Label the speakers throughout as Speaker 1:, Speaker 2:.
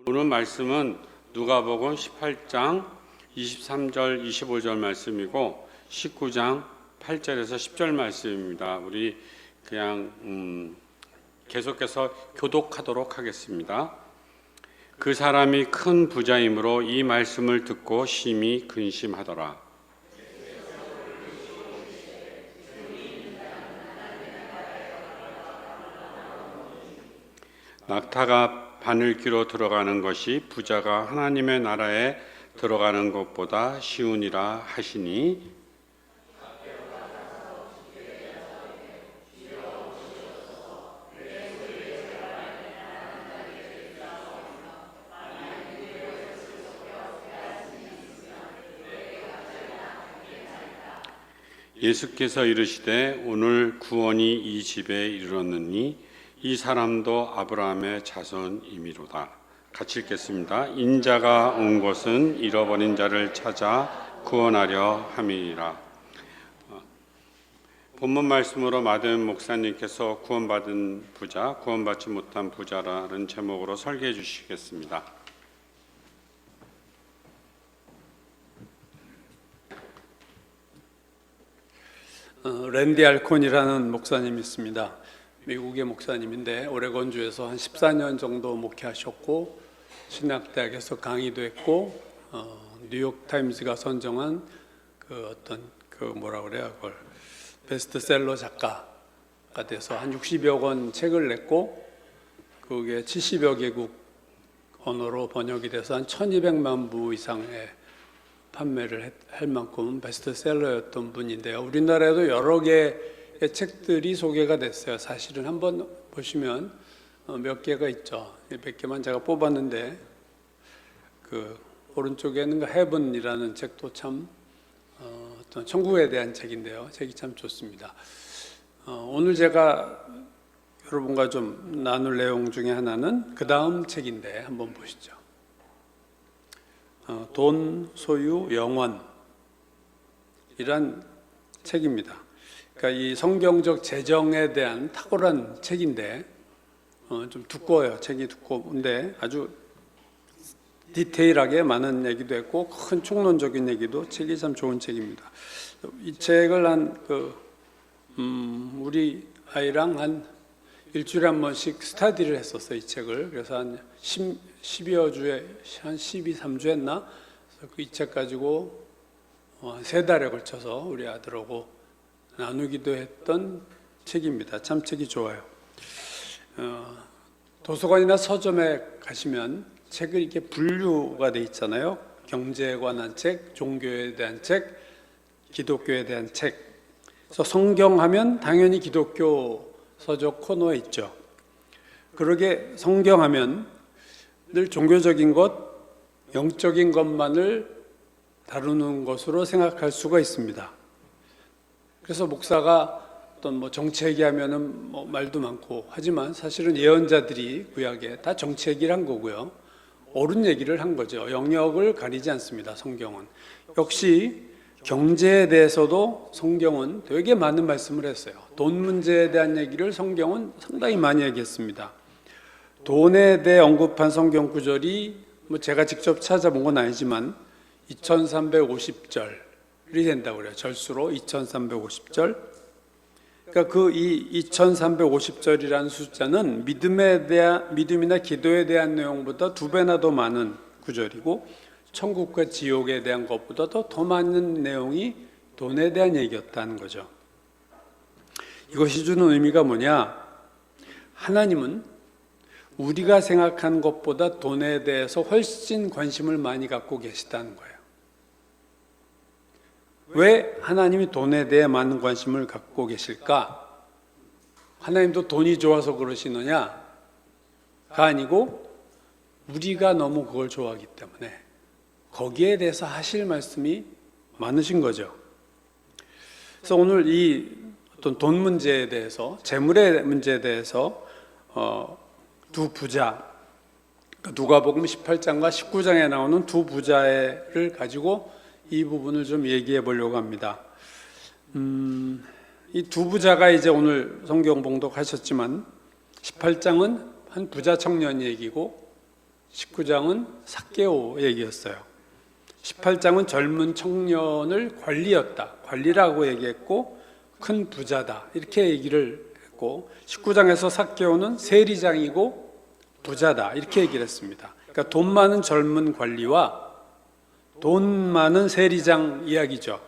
Speaker 1: 오늘 말씀은 누가복음 18장 23절 25절 말씀이고 19장 8절에서 10절 말씀입니다. 우리 그냥 계속해서 교독하도록 하겠습니다. 그 사람이 큰 부자이므로 이 말씀을 듣고 심히 근심하더라. 낙타가 바늘귀로 들어가는 것이 부자가 하나님의 나라에 들어가는 것보다 쉬우니라 하시니, 예수께서 이르시되 오늘 구원이 이 집에 이르렀느니 이 사람도 아브라함의 자손이미로다. 같이 읽겠습니다. 인자가 온 것은 잃어버린 자를 찾아 구원하려 함이니라. 본문 말씀으로 마든 목사님께서 구원받은 부자, 구원받지 못한 부자라는 제목으로 설계해 주시겠습니다.
Speaker 2: 랜디 알콘이라는 목사님이 있습니다. 미국의 목사님인데 오레곤주에서 한 14년 정도 목회하셨고 신학대학에서 강의도 했고 뉴욕타임즈가 선정한 그걸 베스트셀러 작가가 돼서 한 60여 권 책을 냈고 그게 70여 개국 언어로 번역이 돼서 한 1200만 부 이상의 판매를 할 만큼 베스트셀러였던 분인데요. 우리나라에도 여러 개의 책들이 소개가 됐어요. 사실은 한번 보시면 몇 개가 있죠. 몇 개만 제가 뽑았는데 그 오른쪽에 있는 거 헤븐이라는 책도 참 어떤 천국에 대한 책인데요. 책이 참 좋습니다. 오늘 제가 여러분과 좀 나눌 내용 중에 하나는 그 다음 책인데 한번 보시죠. 돈, 소유, 영원이란 책입니다. 그러니까 이 성경적 재정에 대한 탁월한 책인데 좀 두꺼워요. 책이 두꺼운데 아주 디테일하게 많은 얘기도 했고 큰 총론적인 얘기도 책이 참 좋은 책입니다. 이 책을 우리 아이랑 한 일주일에 한 번씩 스터디를 했었어요. 이 책을. 그래서 한 12여 주에 한 3주 했나? 그래서 이 책 가지고 한 3달에 걸쳐서 우리 아들하고 나누기도 했던 책입니다. 참 책이 좋아요. 도서관이나 서점에 가시면 책을 이렇게 분류가 돼 있잖아요. 경제에 관한 책, 종교에 대한 책, 기독교에 대한 책. 그래서 성경하면 당연히 기독교 서적 코너에 있죠. 그러게 성경하면 늘 종교적인 것, 영적인 것만을 다루는 것으로 생각할 수가 있습니다. 그래서 목사가 어떤 정치 얘기하면은 말도 많고 하지만 사실은 예언자들이 구약에 다 정치 얘기를 한 거고요. 옳은 얘기를 한 거죠. 영역을 가리지 않습니다. 성경은. 역시 경제에 대해서도 성경은 되게 많은 말씀을 했어요. 돈 문제에 대한 얘기를 성경은 상당히 많이 얘기했습니다. 돈에 대해 언급한 성경 구절이 제가 직접 찾아본 건 아니지만 2350절 이 된다고 그래요. 절수로 2350절. 그러니까 이 2350절이라는 숫자는 믿음이나 기도에 대한 내용보다 2배나 더 많은 구절이고 천국과 지옥에 대한 것보다 더 많은 내용이 돈에 대한 얘기였다는 거죠. 이것이 주는 의미가 뭐냐? 하나님은 우리가 생각하는 것보다 돈에 대해서 훨씬 관심을 많이 갖고 계시다는 거예요. 왜 하나님이 돈에 대해 많은 관심을 갖고 계실까? 하나님도 돈이 좋아서 그러시느냐가 아니고 우리가 너무 그걸 좋아하기 때문에 거기에 대해서 하실 말씀이 많으신 거죠. 그래서 오늘 이 어떤 돈 문제에 대해서, 재물의 문제에 대해서 두 부자, 누가복음 18장과 19장에 나오는 두 부자를 가지고 이 부분을 좀 얘기해 보려고 합니다. 이 두 부자가 이제 오늘 성경 봉독하셨지만 18장은 한 부자 청년 얘기고 19장은 삭개오 얘기였어요. 18장은 젊은 청년을 관리라고 얘기했고 큰 부자다 이렇게 얘기를 했고 19장에서 삭개오는 세리장이고 부자다 이렇게 얘기를 했습니다. 그러니까 돈 많은 젊은 관리와 돈 많은 세리장 이야기죠.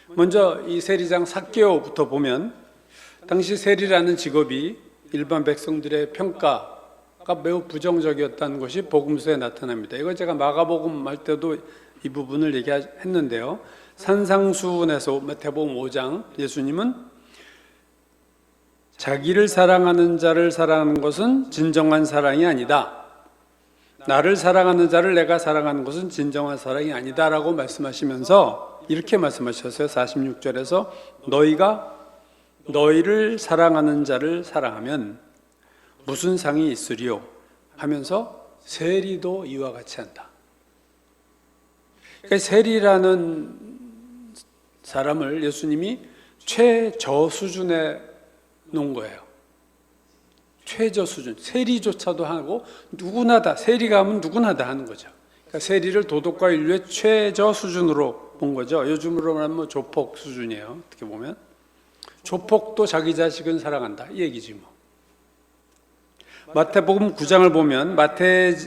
Speaker 2: 먼저 이 세리장 삭개오부터 보면 당시 세리라는 직업이 일반 백성들의 평가가 매우 부정적이었다는 것이 복음서에 나타납니다. 이거 제가 마가복음 할 때도 이 부분을 얘기했는데요. 산상수훈에서 마태복음 5장 예수님은 자기를 사랑하는 자를 사랑하는 것은 진정한 사랑이 아니다. 나를 사랑하는 자를 내가 사랑하는 것은 진정한 사랑이 아니다 라고 말씀하시면서 이렇게 말씀하셨어요. 46절에서 너희가 너희를 사랑하는 자를 사랑하면 무슨 상이 있으리요 하면서 세리도 이와 같이 한다. 그러니까 세리라는 사람을 예수님이 최저 수준에 놓은 거예요. 최저 수준, 세리조차도 하고 누구나 다, 세리가 하면 누구나 다 하는 거죠. 그러니까 세리를 도덕과 인류의 최저 수준으로 본 거죠. 요즘으로 말하면 조폭 수준이에요. 어떻게 보면 조폭도 자기 자식은 사랑한다 이 얘기지 뭐. 마태복음 9장을 보면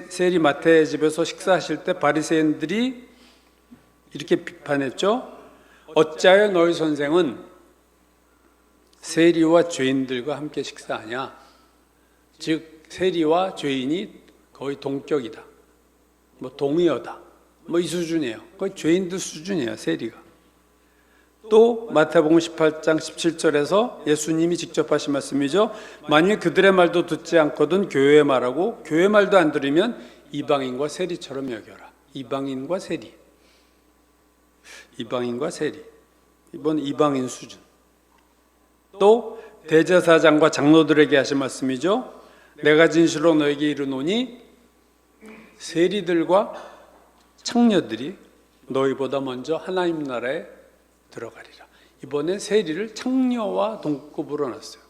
Speaker 2: 세리 마태의 집에서 식사하실 때 바리새인들이 이렇게 비판했죠. 어찌하여 너희 선생은 세리와 죄인들과 함께 식사하냐? 즉 세리와 죄인이 거의 동격이다. 뭐 동의어다. 뭐 이 수준이에요. 거의 죄인들 수준이에요. 세리가. 또 마태복음 18장 17절에서 예수님이 직접 하신 말씀이죠. 만일 그들의 말도 듣지 않거든 교회의 말하고 교회 말도 안 들으면 이방인과 세리처럼 여겨라. 이방인과 세리. 이방인과 세리. 이번 이방인 수준. 또 대제사장과 장로들에게 하신 말씀이죠. 내가 진실로 너에게 이르노니 세리들과 창녀들이 너희보다 먼저 하나님 나라에 들어가리라. 이번에 세리를 창녀와 동급으로 놨어요.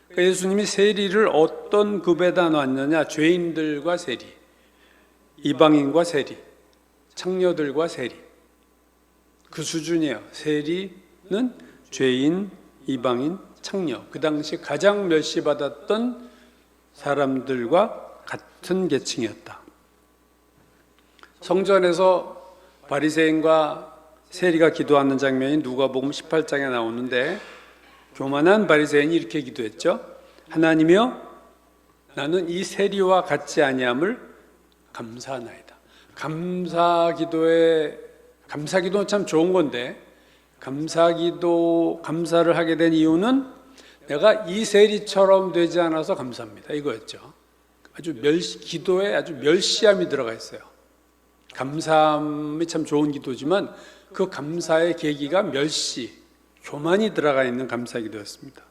Speaker 2: 그러니까 예수님이 세리를 어떤 급에다 놨느냐? 죄인들과 세리, 이방인과 세리, 창녀들과 세리. 그 수준이에요. 세리는 죄인, 이방인, 창녀. 그 당시 가장 멸시받았던 사람들과 같은 계층이었다. 성전에서 바리새인과 세리가 기도하는 장면이 누가복음 18장에 나오는데 교만한 바리새인이 이렇게 기도했죠. 하나님이여 나는 이 세리와 같지 아니함을 감사하나이다. 감사기도는 참 좋은 건데 감사를 하게 된 이유는 내가 이 세리처럼 되지 않아서 감사합니다. 이거였죠. 기도에 아주 멸시함이 들어가 있어요. 감사함이 참 좋은 기도지만 그 감사의 계기가 교만이 들어가 있는 감사기도였습니다.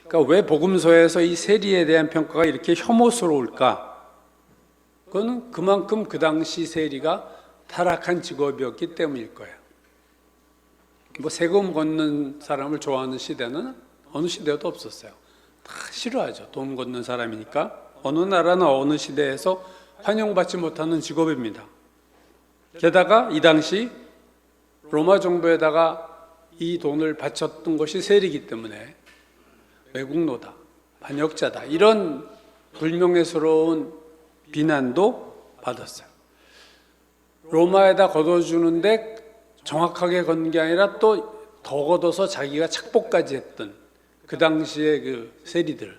Speaker 2: 그러니까 왜 복음서에서 이 세리에 대한 평가가 이렇게 혐오스러울까? 그거는 그만큼 그 당시 세리가 타락한 직업이었기 때문일 거예요. 뭐 세금 걷는 사람을 좋아하는 시대는 어느 시대에도 없었어요. 다 싫어하죠. 돈 걷는 사람이니까. 어느 나라나 어느 시대에서 환영받지 못하는 직업입니다. 게다가 이 당시 로마 정부에다가 이 돈을 바쳤던 것이 세리이기 때문에 외국노다, 반역자다 이런 불명예스러운 비난도 받았어요. 로마에다 걷어주는데 정확하게 걷는 게 아니라 또 더 걷어서 자기가 착복까지 했던 그 당시의 그 세리들은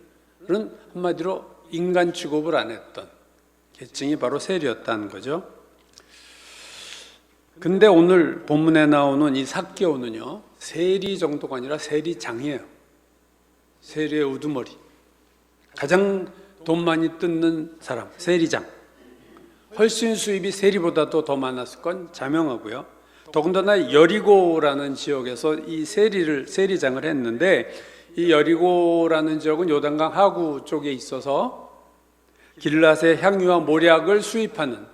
Speaker 2: 한마디로 인간 취급을 안 했던 계층이 바로 세리였다는 거죠. 근데 오늘 본문에 나오는 이 삭개오는요, 세리 정도가 아니라 세리장이에요. 세리의 우두머리. 가장 돈 많이 뜯는 사람, 세리장. 훨씬 수입이 세리보다도 더 많았을 건 자명하고요. 더군다나 여리고라는 지역에서 이 세리장을 했는데 이 여리고라는 지역은 요단강 하구 쪽에 있어서 길랏의 향유와 모략을 수입하는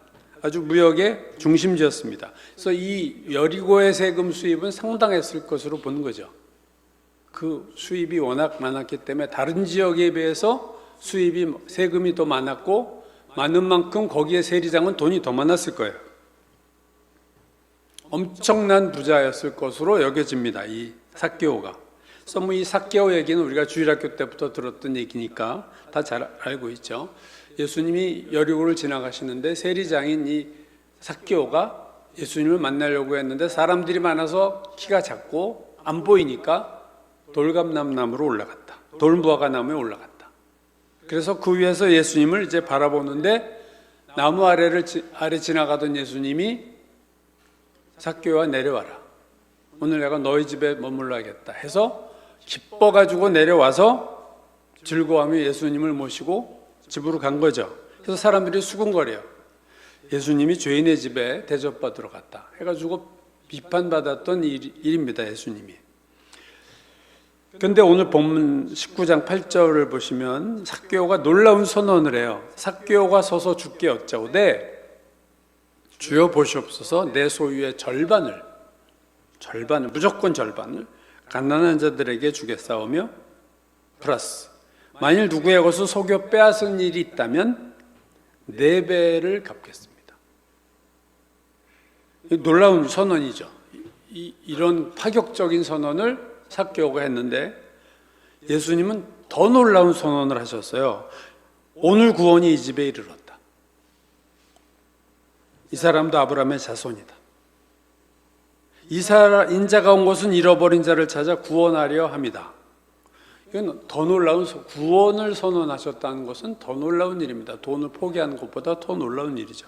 Speaker 2: 아주 무역의 중심지였습니다. 그래서 이 여리고의 세금 수입은 상당했을 것으로 본 거죠. 그 수입이 워낙 많았기 때문에 다른 지역에 비해서 수입이 세금이 더 많았고 많은 만큼 거기에 세리장은 돈이 더 많았을 거예요. 엄청난 부자였을 것으로 여겨집니다. 이 삭개오가. 그래서 뭐 이 삭개오 얘기는 우리가 주일학교 때부터 들었던 얘기니까 다 잘 알고 있죠. 예수님이 여리고를 지나가시는데 세리장인 이 삭개오가 예수님을 만나려고 했는데 사람들이 많아서 키가 작고 안 보이니까 돌감람나무로 올라갔다. 돌무화과 나무에 올라갔다. 그래서 그 위에서 예수님을 이제 바라보는데 나무 아래 지나가던 예수님이 삭개오야 내려와라. 오늘 내가 너희 집에 머물러야겠다 해서 기뻐가지고 내려와서 즐거워하며 예수님을 모시고 집으로 간 거죠. 그래서 사람들이 수군거려요. 예수님이 죄인의 집에 대접받으러 갔다 해가지고 비판받았던 일입니다. 예수님이. 근데 오늘 본문 19장 8절을 보시면 삭개오가 놀라운 선언을 해요. 삭개오가 서서 주께 여짜오되 주여 보시옵소서 내 소유의 절반을 무조건 절반을 가난한 자들에게 주겠사오며 플러스 만일 누구의 것을 속여 빼앗은 일이 있다면 4배를 갚겠습니다. 놀라운 선언이죠. 이런 파격적인 선언을 삭개오가 했는데 예수님은 더 놀라운 선언을 하셨어요. 오늘 구원이 이 집에 이르렀다. 이 사람도 아브라함의 자손이다. 인자가 온 것은 잃어버린 자를 찾아 구원하려 합니다. 이건 더 놀라운 구원을 선언하셨다는 것은 더 놀라운 일입니다. 돈을 포기하는 것보다 더 놀라운 일이죠.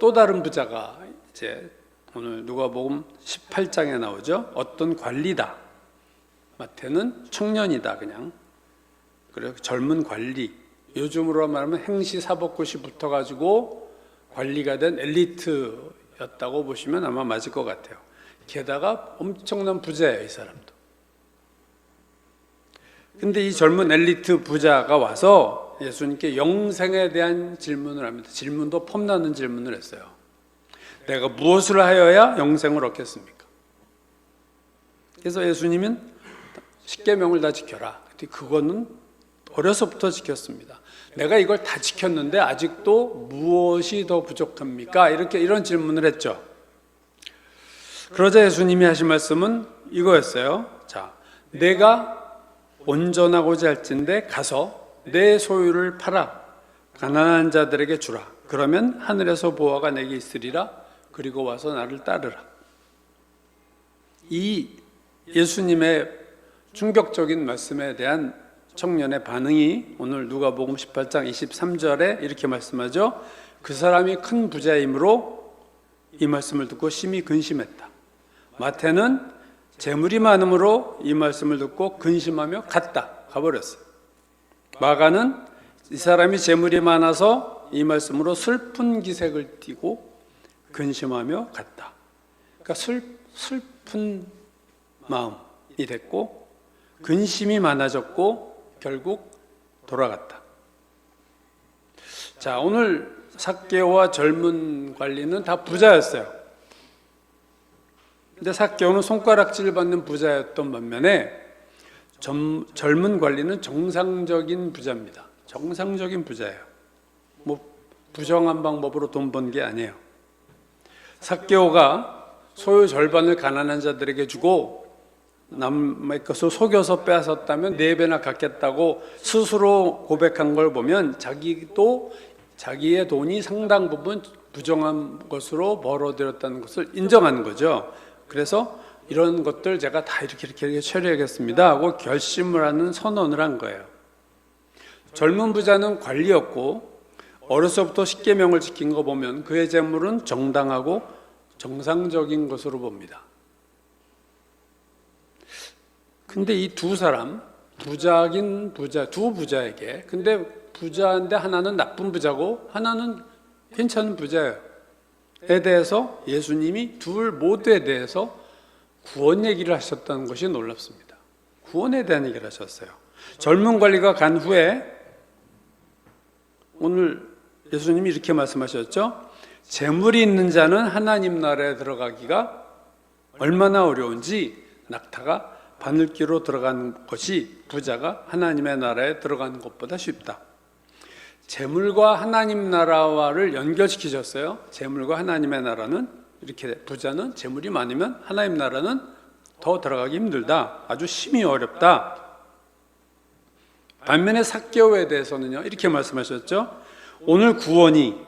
Speaker 2: 또 다른 부자가 이제 오늘 누가복음 18장에 나오죠. 어떤 관리다. 마태는 청년이다 그냥. 그리고 젊은 관리. 요즘으로 말하면 행시 사법고시 붙어가지고 관리가 된 엘리트였다고 보시면 아마 맞을 것 같아요. 게다가 엄청난 부자예요, 이 사람도. 근데 이 젊은 엘리트 부자가 와서 예수님께 영생에 대한 질문을 합니다. 질문도 폼나는 질문을 했어요. 내가 무엇을 하여야 영생을 얻겠습니까? 그래서 예수님은 십계명을 다 지켜라. 그거는 어려서부터 지켰습니다. 내가 이걸 다 지켰는데 아직도 무엇이 더 부족합니까? 이런 질문을 했죠. 그러자 예수님이 하신 말씀은 이거였어요. 자, 내가 온전하고자 할진대 가서 내 소유를 팔아 가난한 자들에게 주라. 그러면 하늘에서 보화가 내게 있으리라. 그리고 와서 나를 따르라. 이 예수님의 충격적인 말씀에 대한 청년의 반응이 오늘 누가복음 18장 23절에 이렇게 말씀하죠. 그 사람이 큰 부자이므로 이 말씀을 듣고 심히 근심했다. 마태는 재물이 많음으로 이 말씀을 듣고 근심하며 가버렸어요. 마가는 이 사람이 재물이 많아서 이 말씀으로 슬픈 기색을 띠고 근심하며 갔다. 그러니까 슬픈 마음이 됐고 근심이 많아졌고 결국 돌아갔다. 자, 오늘 삭개오와 젊은 관리는 다 부자였어요. 근데 삭개오는 손가락질 받는 부자였던 반면에 젊은 관리는 정상적인 부자입니다. 정상적인 부자예요. 뭐 부정한 방법으로 돈 번 게 아니에요. 삭개오가 소유 절반을 가난한 자들에게 주고 남의 것을 속여서 빼앗았다면 4배나 갚겠다고 스스로 고백한 걸 보면 자기도 자기의 돈이 상당 부분 부정한 것으로 벌어들였다는 것을 인정한 거죠. 그래서 이런 것들 제가 다 이렇게 처리하겠습니다 하고 결심을 하는 선언을 한 거예요. 젊은 부자는 관리였고 어려서부터 십계명을 지킨 거 보면 그의 재물은 정당하고 정상적인 것으로 봅니다. 근데 이 두 사람, 부자긴 부자, 두 부자에게, 근데 부자인데 하나는 나쁜 부자고 하나는 괜찮은 부자예요. 에 대해서 예수님이 둘 모두에 대해서 구원 얘기를 하셨다는 것이 놀랍습니다. 구원에 대한 얘기를 하셨어요. 젊은 관리가 간 후에 오늘 예수님이 이렇게 말씀하셨죠. 재물이 있는 자는 하나님 나라에 들어가기가 얼마나 어려운지 낙타가 바늘기로 들어가는 것이 부자가 하나님의 나라에 들어가는 것보다 쉽다. 재물과 하나님 나라와를 연결시키셨어요. 재물과 하나님의 나라는 이렇게 부자는 재물이 많으면 하나님 나라는 더 들어가기 힘들다. 아주 심히 어렵다. 반면에 삭개오에 대해서는요, 이렇게 말씀하셨죠. 오늘 구원이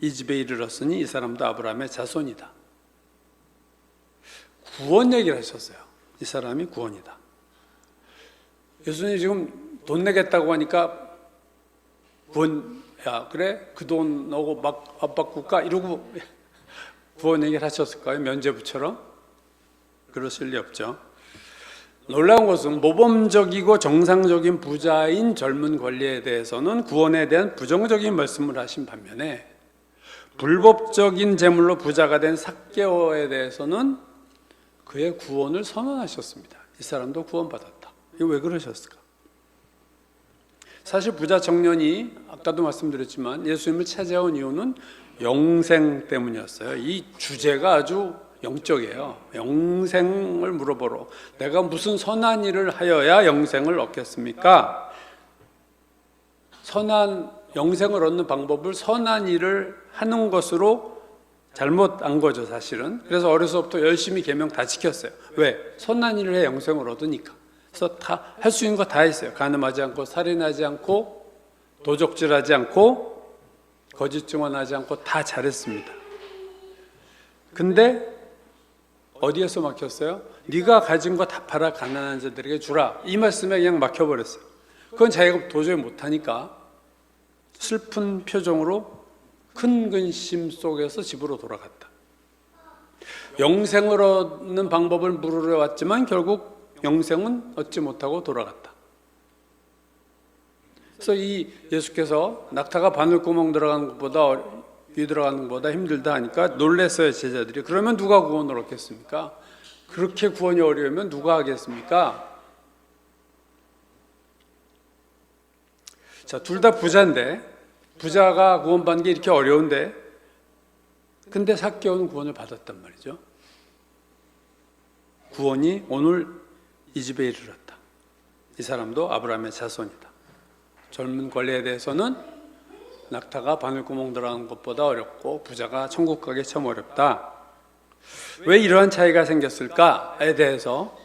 Speaker 2: 이 집에 이르렀으니 이 사람도 아브라함의 자손이다. 구원 얘기를 하셨어요. 이 사람이 구원이다. 예수님이 지금 돈 내겠다고 하니까 구원, 야 그래? 그 돈 너고 막 안 바꿀까? 이러고 구원 얘기를 하셨을까요? 면죄부처럼? 그러실 리 없죠. 놀라운 것은 모범적이고 정상적인 부자인 젊은 권리에 대해서는 구원에 대한 부정적인 말씀을 하신 반면에 불법적인 재물로 부자가 된 삭개오에 대해서는 그의 구원을 선언하셨습니다. 이 사람도 구원받았다. 이거 왜 그러셨을까? 사실 부자 청년이 아까도 말씀드렸지만 예수님을 찾아온 이유는 영생 때문이었어요. 이 주제가 아주 영적이에요. 영생을 물어보러 내가 무슨 선한 일을 하여야 영생을 얻겠습니까? 선한 영생을 얻는 방법을 선한 일을 하는 것으로 잘못 안 거죠, 사실은. 그래서 어려서부터 열심히 계명 다 지켰어요. 왜? 선한 일을 해 영생을 얻으니까. 그래서 다 할 수 있는 거 다 했어요. 간음하지 않고, 살인하지 않고, 도적질하지 않고, 거짓 증언하지 않고 다 잘했습니다. 근데 어디에서 막혔어요? 네가 가진 거 다 팔아 가난한 자들에게 주라. 이 말씀에 그냥 막혀버렸어요. 그건 자기가 도저히 못하니까 슬픈 표정으로 큰 근심 속에서 집으로 돌아갔다. 영생을 얻는 방법을 물으러 왔지만 결국 영생은 얻지 못하고 돌아갔다. 그래서 이 예수께서 낙타가 바늘구멍 들어가는 것보다 귀 들어가는 것보다 힘들다 하니까 놀랬어요, 제자들이. 그러면 누가 구원을 얻겠습니까? 그렇게 구원이 어려우면 누가 하겠습니까? 자, 둘 다 부자인데, 부자가 구원받는 게 이렇게 어려운데, 근데 삭개오는 구원을 받았단 말이죠. 구원이 오늘 이 집에 이르렀다. 이 사람도 아브라함의 자손이다. 젊은 권리에 대해서는 낙타가 바늘구멍 들어가는 것보다 어렵고 부자가 천국 가기 참 어렵다. 왜 이러한 차이가 생겼을까에 대해서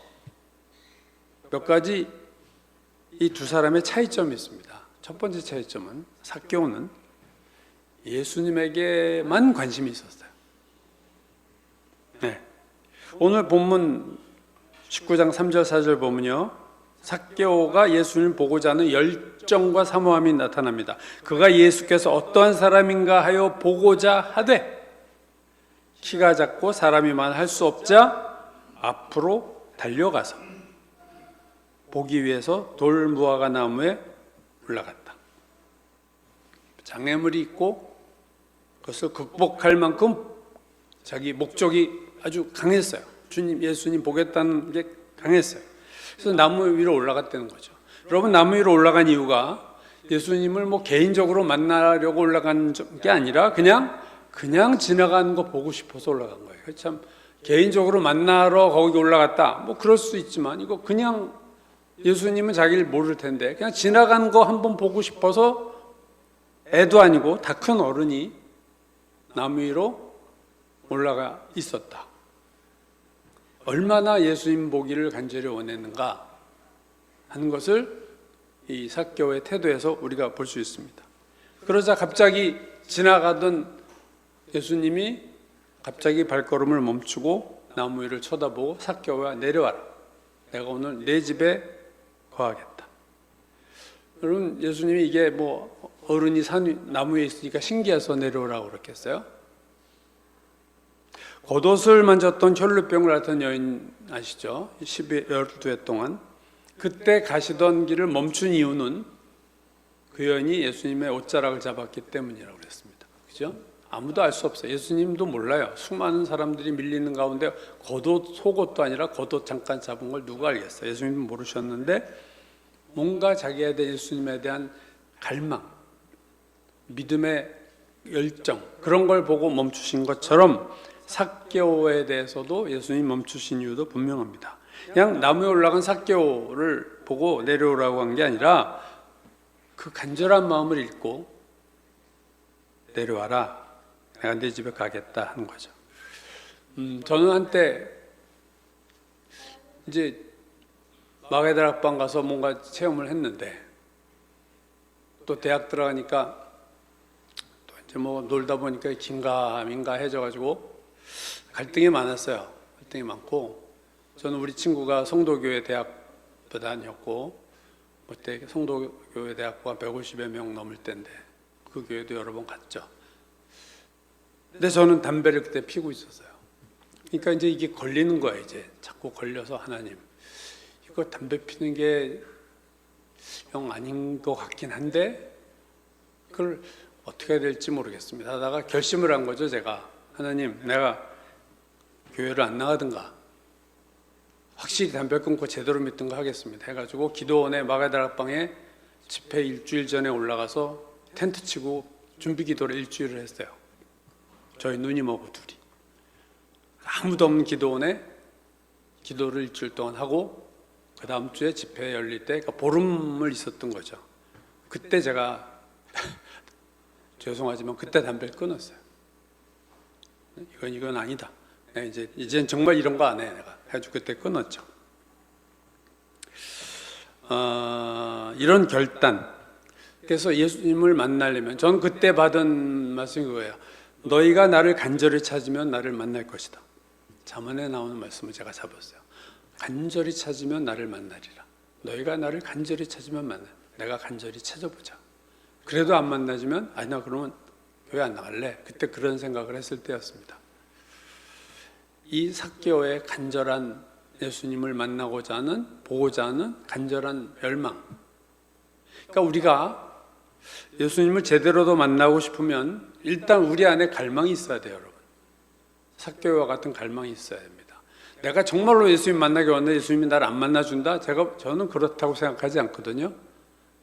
Speaker 2: 몇 가지 이 두 사람의 차이점이 있습니다. 첫 번째 차이점은 삭개오는 예수님에게만 관심이 있었어요. 네. 오늘 본문 19장 3절 4절 보면요, 삭개오가 예수님을 보고자 하는 열정과 사모함이 나타납니다. 그가 예수께서 어떠한 사람인가 하여 보고자 하되 키가 작고 사람이 많아 할 수 없자 앞으로 달려가서 보기 위해서 돌무화과 나무에 올라갔다. 장애물이 있고 그것을 극복할 만큼 자기 목적이 아주 강했어요. 주님, 예수님 보겠다는 게 강했어요. 그래서 나무 위로 올라갔다는 거죠. 여러분, 나무 위로 올라간 이유가 예수님을 뭐 개인적으로 만나려고 올라간 게 아니라 그냥 지나가는 거 보고 싶어서 올라간 거예요. 참 개인적으로 만나러 거기 올라갔다. 뭐 그럴 수 있지만 이거 그냥 예수님은 자기를 모를 텐데 그냥 지나가는 거 한번 보고 싶어서 애도 아니고 다 큰 어른이 나무 위로 올라가 있었다. 얼마나 예수님 보기를 간절히 원했는가 하는 것을 이 삭개오의 태도에서 우리가 볼 수 있습니다. 그러자 갑자기 지나가던 예수님이 갑자기 발걸음을 멈추고 나무 위를 쳐다보고 삭개오야 내려와라. 내가 오늘 내 집에 거하겠다. 여러분, 예수님이 이게 뭐 어른이 나무 위에 있으니까 신기해서 내려오라고 그랬겠어요? 겉옷을 만졌던 혈루병을 앓던 여인 아시죠? 12회 동안. 그때 가시던 길을 멈춘 이유는 그 여인이 예수님의 옷자락을 잡았기 때문이라고 그랬습니다. 그죠? 아무도 알 수 없어요. 예수님도 몰라요. 수많은 사람들이 밀리는 가운데 겉옷, 속옷도 아니라 겉옷 잠깐 잡은 걸 누가 알겠어요? 예수님은 모르셨는데 뭔가 자기에 대해 예수님에 대한 갈망, 믿음의 열정, 그런 걸 보고 멈추신 것처럼 삭개오에 대해서도 예수님 멈추신 이유도 분명합니다. 그냥 나무에 올라간 삭개오를 보고 내려오라고 한 게 아니라 그 간절한 마음을 읽고 내려와라. 내가 네 집에 가겠다 하는 거죠. 저는 한때 이제 마가다락방 가서 뭔가 체험을 했는데 또 대학 들어가니까 또 이제 뭐 놀다 보니까 긴가민가 해져가지고 갈등이 많았어요. 갈등이 많고 저는 우리 친구가 성도교회 대학부 다녔고 그때 성도교회 대학부가 150여 명 넘을 때인데 그 교회도 여러 번 갔죠. 근데 저는 담배를 그때 피고 있었어요. 그러니까 이제 이게 걸리는 거예요. 이제 자꾸 걸려서 하나님 이거 담배 피는 게 영 아닌 것 같긴 한데 그걸 어떻게 해야 될지 모르겠습니다. 하다가 결심을 한 거죠. 제가 하나님 내가 교회를 안 나가든가 확실히 담배 끊고 제대로 믿든가 하겠습니다 해가지고 기도원에 마가다락방에 집회 일주일 전에 올라가서 텐트 치고 준비 기도를 일주일을 했어요. 저희 누님하고 둘이 아무도 없는 기도원에 기도를 일주일 동안 하고 그 다음 주에 집회 열릴 때 그러니까 보름을 있었던 거죠. 그때 제가 죄송하지만 그때 담배를 끊었어요. 이건 아니다. 이젠 정말 이런 거 안 해. 내가 해가지고 그때 끊었죠. 이런 결단. 그래서 예수님을 만나려면 저는 그때 받은 말씀이 그거예요. 너희가 나를 간절히 찾으면 나를 만날 것이다. 잠언에 나오는 말씀을 제가 잡았어요. 간절히 찾으면 나를 만나리라. 너희가 나를 간절히 찾으면 만나. 내가 간절히 찾아보자. 그래도 안 만나지면 아니 나 그러면 교회 안 나갈래. 그때 그런 생각을 했을 때였습니다. 이 삭개오의 간절한 예수님을 만나고자 하는 보고자 하는 간절한 열망. 그러니까 우리가 예수님을 제대로도 만나고 싶으면 일단 우리 안에 갈망이 있어야 돼요, 여러분. 삭개오와 같은 갈망이 있어야 됩니다. 내가 정말로 예수님 만나게 왔는데 예수님이 나를 안 만나준다? 저는 그렇다고 생각하지 않거든요.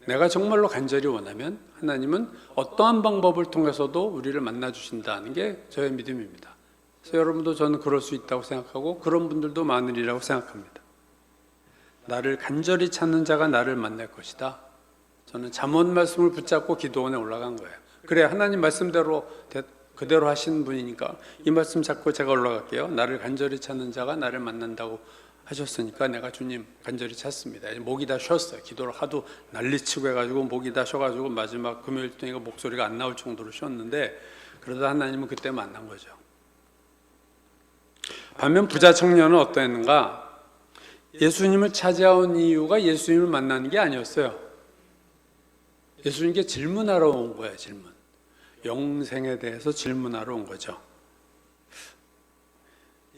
Speaker 2: 내가 정말로 간절히 원하면 하나님은 어떠한 방법을 통해서도 우리를 만나주신다는 게 저의 믿음입니다. 그래서 여러분도 저는 그럴 수 있다고 생각하고 그런 분들도 많으리라고 생각합니다. 나를 간절히 찾는 자가 나를 만날 것이다. 저는 잠언 말씀을 붙잡고 기도원에 올라간 거예요. 그래 하나님 말씀대로 그대로 하신 분이니까 이 말씀 잡고 제가 올라갈게요. 나를 간절히 찾는 자가 나를 만난다고 하셨으니까 내가 주님 간절히 찾습니다. 목이 다 쉬었어요. 기도를 하도 난리치고 해가지고 목이 다 쉬어가지고 마지막 금요일 동안 목소리가 안 나올 정도로 쉬었는데 그러다 하나님은 그때 만난 거죠. 반면 부자 청년은 어떠했는가? 예수님을 찾아온 이유가 예수님을 만나는 게 아니었어요. 예수님께 질문하러 온 거예요. 질문. 영생에 대해서 질문하러 온 거죠.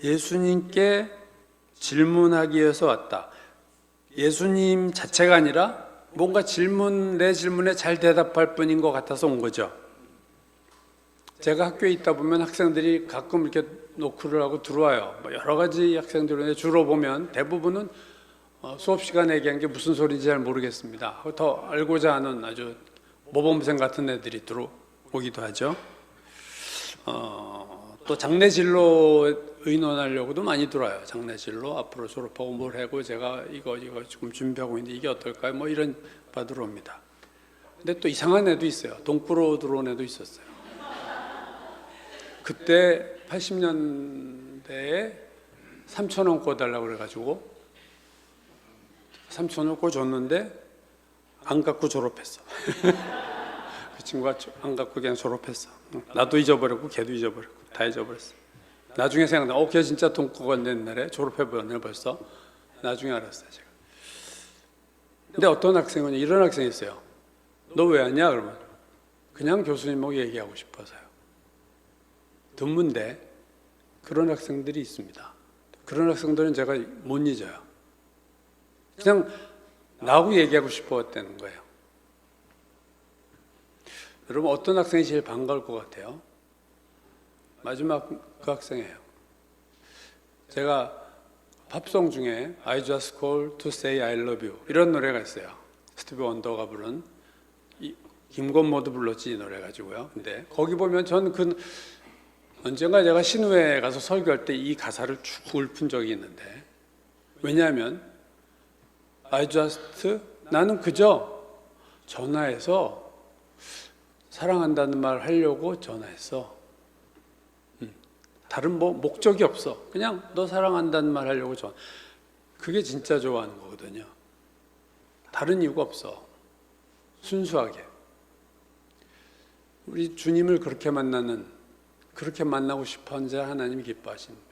Speaker 2: 예수님께 질문하기 위해서 왔다. 예수님 자체가 아니라 뭔가 내 질문에 잘 대답할 뿐인 것 같아서 온 거죠. 제가 학교에 있다 보면 학생들이 가끔 이렇게 노크를 하고 들어와요. 여러 가지 학생들이 오는데 주로 보면 대부분은 수업 시간에 얘기한 게 무슨 소리인지 잘 모르겠습니다. 더 알고자 하는 아주 모범생 같은 애들이 들어오기도 하죠. 또 장례진로 의논하려고도 많이 들어와요. 장례진로 앞으로 졸업하고 뭘 하고 제가 이거 지금 준비하고 있는데 이게 어떨까요? 뭐 이런 받으러 옵니다. 근데 또 이상한 애도 있어요. 동꾸로 들어온 애도 있었어요. 그때 80년대에 3,000원 꿔달라고 그래가지고 3,000원 꿔줬는데 안 갖고 졸업했어. 그 친구가 안 갖고 그냥 졸업했어. 나도 잊어버렸고 걔도 잊어버렸고 다 잊어버렸어. 나중에 생각나. 걔 진짜 돈 꿔갔네 옛날에. 졸업해버렸네 벌써. 나중에 알았어요 제가. 근데 어떤 학생은 이런 학생이 있어요. 너 왜 왔냐? 그러면 그냥 교수님하고 얘기하고 싶어서요. 드문데 그런 학생들이 있습니다. 그런 학생들은 제가 못 잊어요. 그냥 나하고 얘기하고 싶었다는 거예요. 여러분 어떤 학생이 제일 반가울 것 같아요? 마지막 그 학생이에요. 제가 팝송 중에 I just call to say I love you 이런 노래가 있어요. 스티비 원더가 부른 김건모도 불렀지 이 노래 가지고요. 근데 거기 보면 전 언젠가 제가 신우에 가서 설교할 때 이 가사를 쭉 읊은 적이 있는데 왜냐하면 나는 그저 전화해서 사랑한다는 말 하려고 전화했어. 다른 뭐 목적이 없어. 그냥 너 사랑한다는 말 하려고 전화. 그게 진짜 좋아하는 거거든요. 다른 이유가 없어. 순수하게. 우리 주님을 그렇게 만나고 싶어 하는 자 하나님이 기뻐하십니다.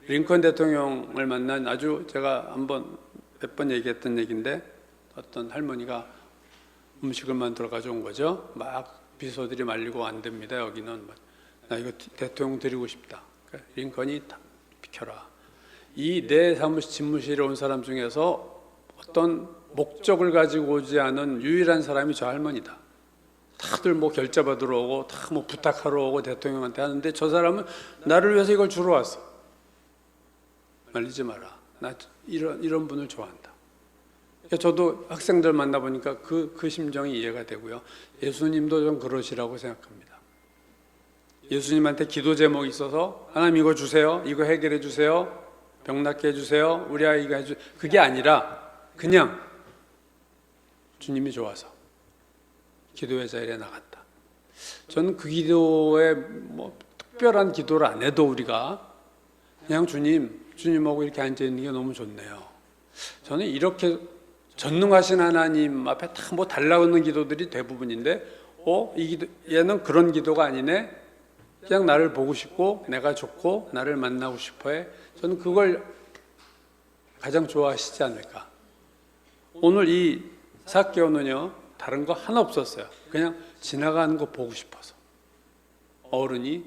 Speaker 2: 링컨 대통령을 만난 아주 제가 몇 번 얘기했던 얘기인데, 어떤 할머니가 음식을 만들어 가져온 거죠. 막 비서들이 말리고 안 됩니다. 여기는 나 이거 대통령 드리고 싶다. 그러니까 링컨이 비켜라. 이 내 집무실에 온 사람 중에서 어떤 목적을 가지고 오지 않은 유일한 사람이 저 할머니다. 다들 뭐 결제 받으러 오고 다 뭐 부탁하러 오고 대통령한테 하는데 저 사람은 나를 위해서 이걸 주러 왔어. 말리지 마라. 나 이런 분을 좋아한다. 저도 학생들 만나보니까 그 심정이 이해가 되고요. 예수님도 좀 그러시라고 생각합니다. 예수님한테 기도 제목이 있어서 하나님 이거 주세요. 이거 해결해 주세요. 병 낫게 해주세요. 우리 아이가 해주세요. 그게 아니라 그냥 주님이 좋아서 기도의 자리에 나갔다. 저는 그 기도에 뭐 특별한 기도를 안 해도 우리가 그냥 주님하고 이렇게 앉아있는 게 너무 좋네요. 저는 이렇게 전능하신 하나님 앞에 다 뭐 달라고 하는 기도들이 대부분인데 얘는 그런 기도가 아니네. 그냥 나를 보고 싶고 내가 좋고 나를 만나고 싶어해. 저는 그걸 가장 좋아하시지 않을까. 오늘 이 삭개오는요 다른 거 하나 없었어요. 그냥 지나가는 거 보고 싶어서. 어른이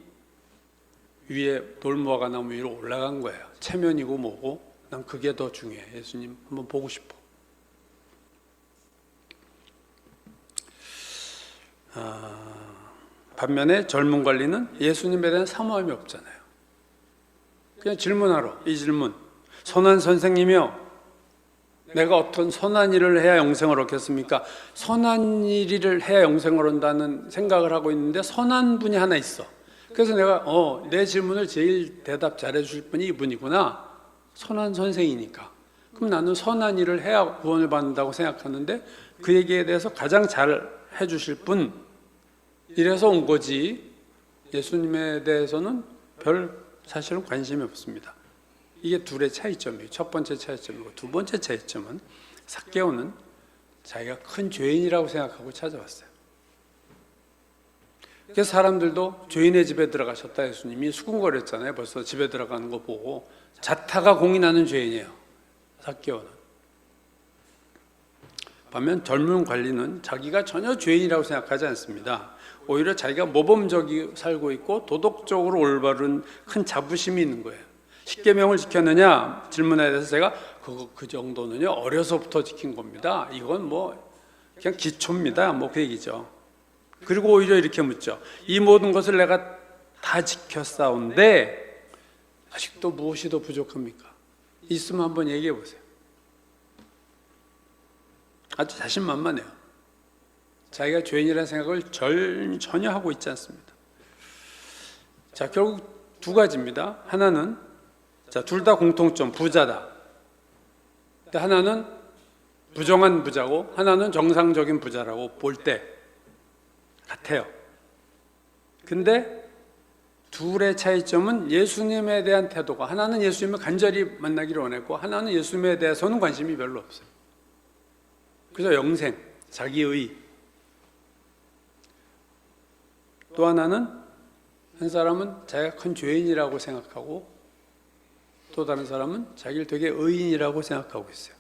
Speaker 2: 위에 돌무화과 나무 위로 올라간 거예요. 체면이고 뭐고 난 그게 더 중요해. 예수님 한번 보고 싶어. 반면에 젊은 관리는 예수님에 대한 사모함이 없잖아요. 그냥 질문하러 이 질문. 선한 선생님이요, 내가 어떤 선한 일을 해야 영생을 얻겠습니까? 선한 일을 해야 영생을 얻는다는 생각을 하고 있는데 선한 분이 하나 있어. 그래서 내가 내 질문을 제일 대답 잘해 주실 분이 이분이구나. 선한 선생이니까. 그럼 나는 선한 일을 해야 구원을 받는다고 생각하는데 그 얘기에 대해서 가장 잘 해주실 분, 이래서 온 거지. 예수님에 대해서는 별 사실은 관심이 없습니다. 이게 둘의 차이점이에요. 첫 번째 차이점이고, 두 번째 차이점은 삭개오는 자기가 큰 죄인이라고 생각하고 찾아왔어요. 그래서 사람들도 죄인의 집에 들어가셨다. 예수님이 수군거렸잖아요. 벌써 집에 들어가는 거 보고. 자타가 공인하는 죄인이에요, 삭개오는. 반면 젊은 관리는 자기가 전혀 죄인이라고 생각하지 않습니다. 오히려 자기가 모범적이 살고 있고 도덕적으로 올바른 큰 자부심이 있는 거예요. 십계명을 지켰느냐 질문에 대해서 제가 그 정도는요 어려서부터 지킨 겁니다. 이건 뭐 그냥 기초입니다. 뭐 그 얘기죠. 그리고 오히려 이렇게 묻죠. 이 모든 것을 내가 다 지켰사온데 아직도 무엇이 더 부족합니까? 있으면 한번 얘기해 보세요. 아주 자신만만해요. 자기가 죄인이라는 생각을 전혀 하고 있지 않습니다. 자, 결국 두 가지입니다. 하나는 둘 다 공통점, 부자다. 하나는 부정한 부자고 하나는 정상적인 부자라고 볼 때 같아요. 근데 둘의 차이점은 예수님에 대한 태도가, 하나는 예수님을 간절히 만나기를 원했고 하나는 예수님에 대해서는 관심이 별로 없어요. 그래서 영생, 자기의. 또 하나는 한 사람은 자기가 큰 죄인이라고 생각하고 또 다른 사람은 자기를 되게 의인이라고 생각하고 있어요.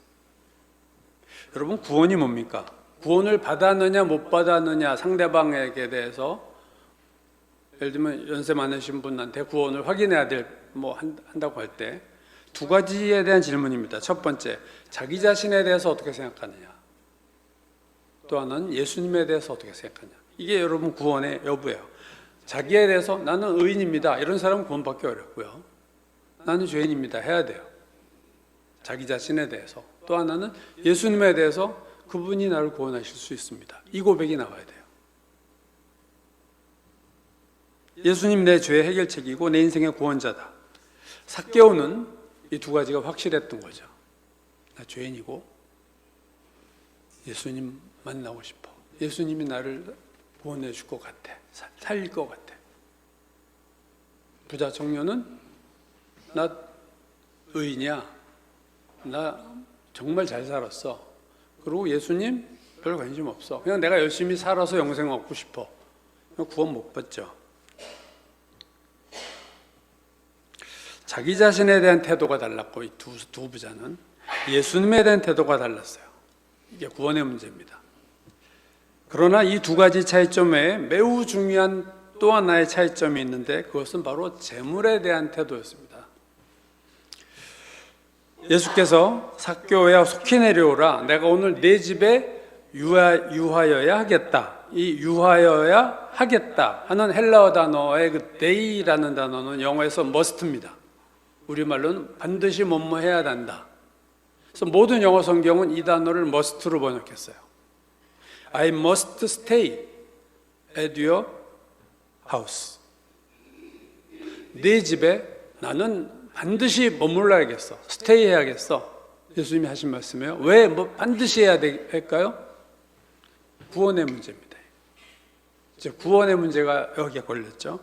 Speaker 2: 여러분, 구원이 뭡니까? 구원을 받았느냐 못 받았느냐 상대방에게 대해서, 예를 들면 연세 많으신 분한테 구원을 확인해야 한다고 할 때 두 가지에 대한 질문입니다. 첫 번째, 자기 자신에 대해서 어떻게 생각하느냐. 또 하나는 예수님에 대해서 어떻게 생각하냐. 이게 여러분 구원의 여부예요. 자기에 대해서 나는 의인입니다. 이런 사람은 구원받기 어렵고요. 나는 죄인입니다. 해야 돼요. 자기 자신에 대해서. 또 하나는 예수님에 대해서 그분이 나를 구원하실 수 있습니다. 이 고백이 나와야 돼요. 예수님 내 죄의 해결책이고 내 인생의 구원자다. 삭개오는 이 두 가지가 확실했던 거죠. 나 죄인이고 예수님 만나고 싶어. 예수님이 나를 구원해 줄 것 같아. 살릴 것 같아. 부자 청년은 나 의인이야. 나 정말 잘 살았어. 그리고 예수님 별 관심 없어. 그냥 내가 열심히 살아서 영생 얻고 싶어. 구원 못 받죠. 자기 자신에 대한 태도가 달랐고 이 두 부자는 예수님에 대한 태도가 달랐어요. 이게 구원의 문제입니다. 그러나 이 두 가지 차이점에 매우 중요한 또 하나의 차이점이 있는데 그것은 바로 재물에 대한 태도였습니다. 예수께서 삭개오야 속히 내려오라. 내가 오늘 내 집에 유하여야 하겠다. 이 유하여야 하겠다 하는 헬라어 단어의 그 데이라는 단어는 영어에서 must입니다. 우리말로는 반드시 뭐뭐 해야 한다. 그래서 모든 영어 성경은 이 단어를 must로 번역했어요. I must stay at your house. 네 집에 나는 반드시 머물러야겠어. 스테이 해야겠어. 예수님이 하신 말씀이에요. 왜 반드시 해야 될까요? 구원의 문제입니다. 이제 구원의 문제가 여기에 걸렸죠.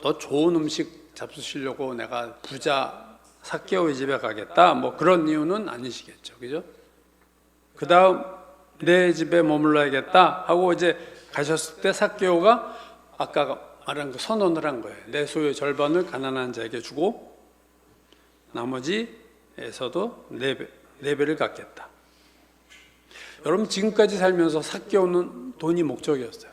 Speaker 2: 더 좋은 음식 잡수시려고 내가 부자 삭개오의 집에 가겠다. 뭐 그런 이유는 아니시겠죠. 그죠? 그 다음 내 집에 머물러야겠다 하고 이제 가셨을 때 삭개오가 아까 말한 그 선언을 한 거예요. 내 소유의 절반을 가난한 자에게 주고 나머지에서도 네 배를 갖겠다. 여러분 지금까지 살면서 삭개오는 돈이 목적이었어요.